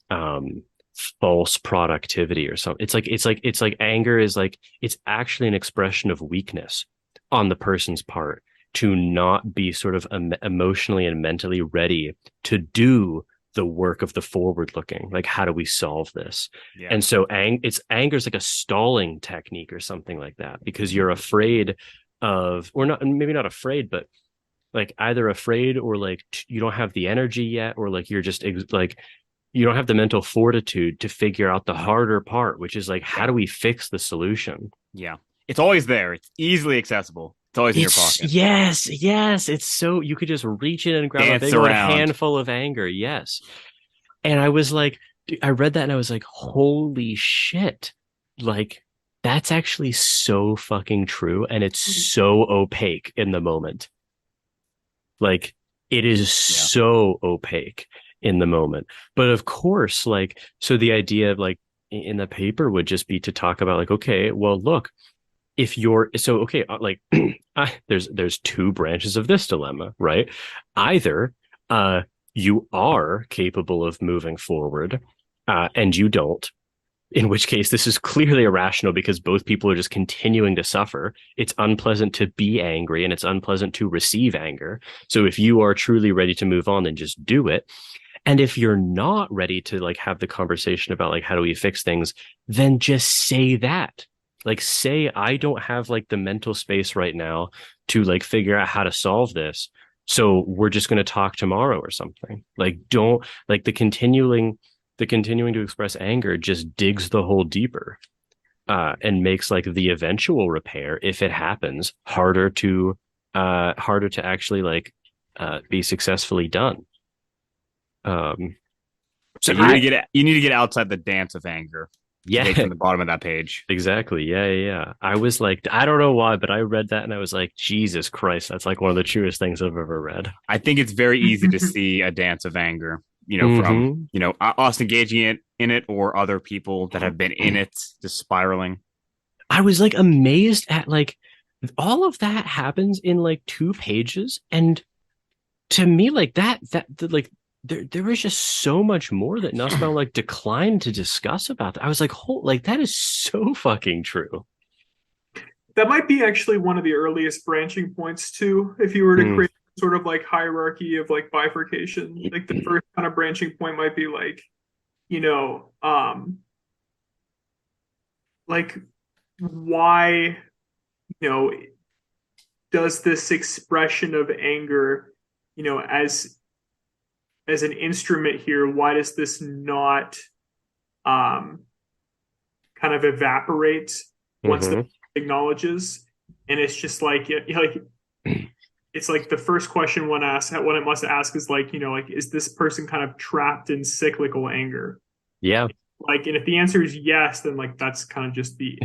S1: um, false productivity or something. It's like anger is like it's actually an expression of weakness on the person's part to not be sort of emotionally and mentally ready to do the work of the forward looking, like how do we solve this?
S2: Yeah.
S1: And so anger is like a stalling technique or something like that because you're afraid of, or not, maybe not afraid, but like either afraid or like you don't have the energy yet, or like you're just like you don't have the mental fortitude to figure out the harder part, which is like how do we fix the solution?
S2: Yeah. It's always there. It's easily accessible. It's always in your pocket.
S1: Yes. It's so you could just reach in and grab
S2: Dance
S1: a big old
S2: around.
S1: handful of anger. Yes. And I was like, I read that and I was like, holy shit. Like, that's actually so fucking true. And it's so opaque in the moment. Like, it is so opaque in the moment. But of course, like, so the idea of like in the paper would just be to talk about like, okay, well, look, if you're so okay, like there's two branches of this dilemma, right? Either you are capable of moving forward, and you don't, in which case this is clearly irrational because both people are just continuing to suffer. It's unpleasant to be angry and it's unpleasant to receive anger. So if you are truly ready to move on, then just do it. And if you're not ready to like have the conversation about like how do we fix things, then just say that. Like say I don't have like the mental space right now to like figure out how to solve this. So we're just going to talk tomorrow or something. Like don't like the continuing to express anger just digs the hole deeper, and makes like the eventual repair, if it happens, harder to actually like be successfully done. So
S2: you need to get outside the dance of anger.
S1: Yeah,
S2: from the bottom of that page.
S1: Exactly. Yeah. I was like, I don't know why, but I read that and I was like, Jesus Christ, that's like one of the truest things I've ever read.
S2: I think it's very easy to see a dance of anger, from, us engaging in it or other people that have been in it, just spiraling.
S1: I was like amazed at like all of that happens in like 2 pages, and to me, like like there is just so much more that Nussbaum like declined to discuss about that. I was like, like that is so fucking true.
S3: That might be actually one of the earliest branching points too. If you were to create sort of like hierarchy of like bifurcation, like the first kind of branching point might be like, you know, like why, you know, does this expression of anger, as an instrument here, why does this not um kind of evaporate once the acknowledges? And it's just like it's like the first question one it must ask is like, like, is this person kind of trapped in cyclical anger?
S1: Yeah.
S3: Like, and if the answer is yes, then like that's kind of just the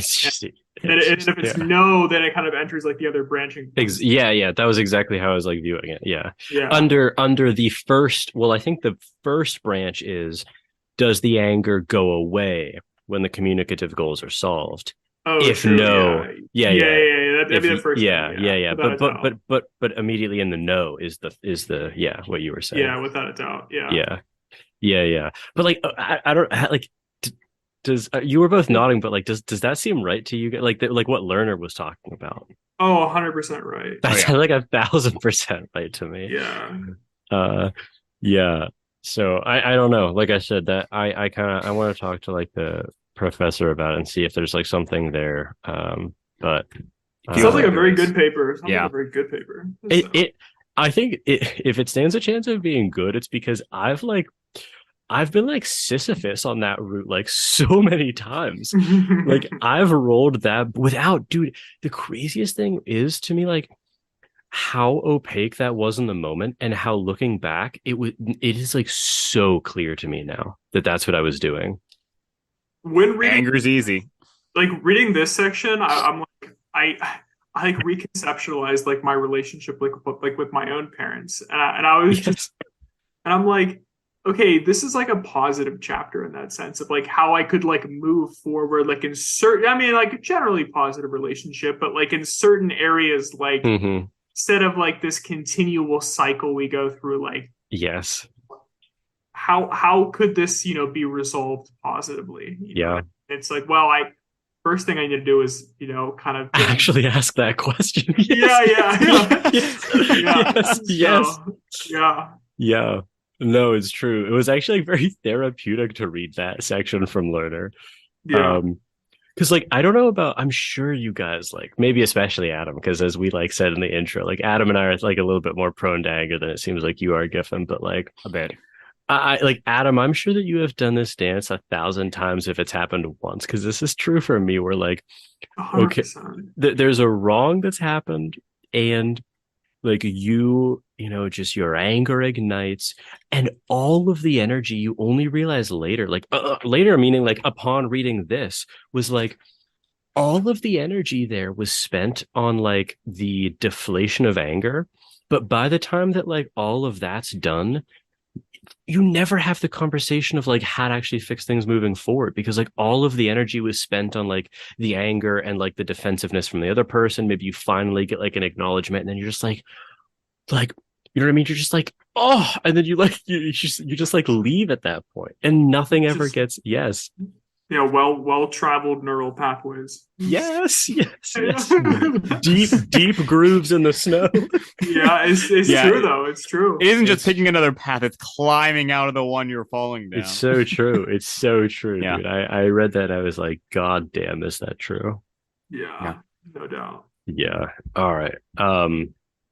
S3: and if it's
S1: yeah.
S3: no, then it kind of enters like the other branching points.
S1: Yeah, that was exactly how I was like viewing it. Yeah. Under the first, well, I think the first branch is, does the anger go away when the communicative goals are solved?
S3: Oh,
S1: if
S3: true.
S1: no,
S3: yeah. That'd be the first
S1: one. But immediately in the no is the what you were saying.
S3: Yeah, without a doubt.
S1: Yeah. But like, I don't like. Does you were both nodding, but like, does that seem right to you? Like what Lerner was talking about?
S3: Oh, 100% right.
S1: That sounds like 1,000% right to me.
S3: Yeah.
S1: Yeah. So I don't know. Like I said, that I want to talk to like the professor about it and see if there's like something there. But
S3: it sounds like a very good paper.
S2: A
S3: very good paper.
S1: I think if it stands a chance of being good, it's because I've been like Sisyphus on that route like so many times. Like I've rolled that without, dude. The craziest thing is to me like how opaque that was in the moment, and how it is like so clear to me now that that's what I was doing.
S3: When reading
S2: anger's easy.
S3: Like reading this section, I'm like I like reconceptualized like my relationship like with my own parents, and I was just, and I'm like, okay, this is like a positive chapter in that sense of like how I could like move forward, like in certain, I mean, like generally positive relationship, but like in certain areas, like instead of like this continual cycle we go through, like,
S1: yes,
S3: how could this, be resolved positively? It's like, well, first thing I need to do is, kind of
S1: actually ask that question. Yeah. No, it's true. It was actually like very therapeutic to read that section from Lerner. Because like I don't know about, I'm sure you guys like, maybe especially Adam, because as we like said in the intro, like Adam and I are like a little bit more prone to anger than it seems like you are, Giffin, but like
S2: a bit.
S1: I like Adam, I'm sure that you have done this dance 1,000 times if it's happened once, because this is true for me. We're like,
S3: 100%.
S1: Okay, there's a wrong that's happened, and like just your anger ignites, and all of the energy you only realize later, like later meaning like upon reading this, was like all of the energy there was spent on like the deflation of anger. But by the time that like all of that's done, you never have the conversation of like how to actually fix things moving forward, because like all of the energy was spent on like the anger and like the defensiveness from the other person. Maybe you finally get like an acknowledgement, and then you're just like you know what I mean? You're just like, oh, and then you just like leave at that point, and nothing ever gets
S3: well-traveled neural pathways.
S1: Yes. deep grooves in the snow.
S3: It's true though. It's true.
S2: It isn't just taking another path; it's climbing out of the one you're falling down.
S1: It's so true. It's so true, dude. I read that. I was like, God damn, is that true?
S3: Yeah, no doubt.
S1: Yeah. All right.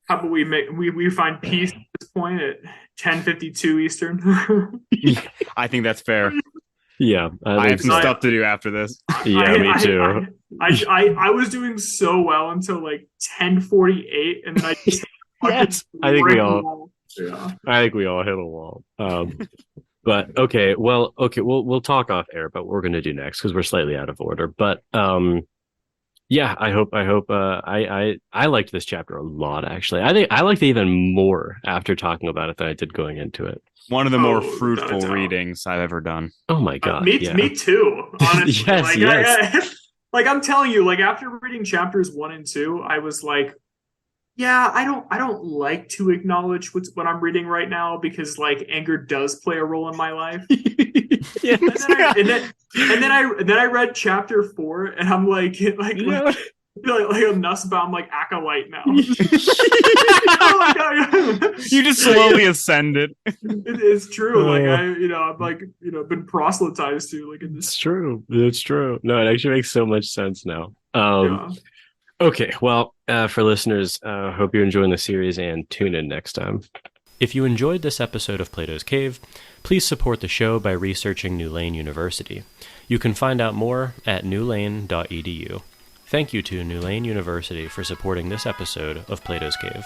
S3: How about we find peace at this point at 10:52 Eastern?
S2: I think that's fair.
S1: Yeah,
S2: I have some stuff to do after this.
S1: Yeah, me too.
S3: I was doing so well until like 10:48, and then I just
S1: I think we all hit a wall. But okay, we'll talk off air about what we're gonna do next, because we're slightly out of order. But yeah, I hope I liked this chapter a lot, actually. I think I liked it even more after talking about it than I did going into it.
S2: One of the more fruitful readings I've ever done.
S1: Oh my God.
S3: Me too, honestly.
S1: Yes.
S3: like I'm telling you, like after reading chapters 1 and 2, I was like, yeah, I don't like to acknowledge what I'm reading right now because like anger does play a role in my life.
S1: Yes.
S3: And then I read chapter 4 and I'm like
S1: Yeah.
S3: like a Nussbaum like acolyte now.
S2: You just slowly ascend it.
S3: It is true. Like I'm like been proselytized to like in
S1: It's
S3: this.
S1: true. It's true. No, it actually makes so much sense now.
S3: Yeah.
S1: Okay, well, for listeners, hope you're enjoying the series and tune in next time. If you enjoyed this episode of Plato's Cave, please support the show by researching New Lane University. You can find out more at newlane.edu. Thank you to New Lane University for supporting this episode of Plato's Cave.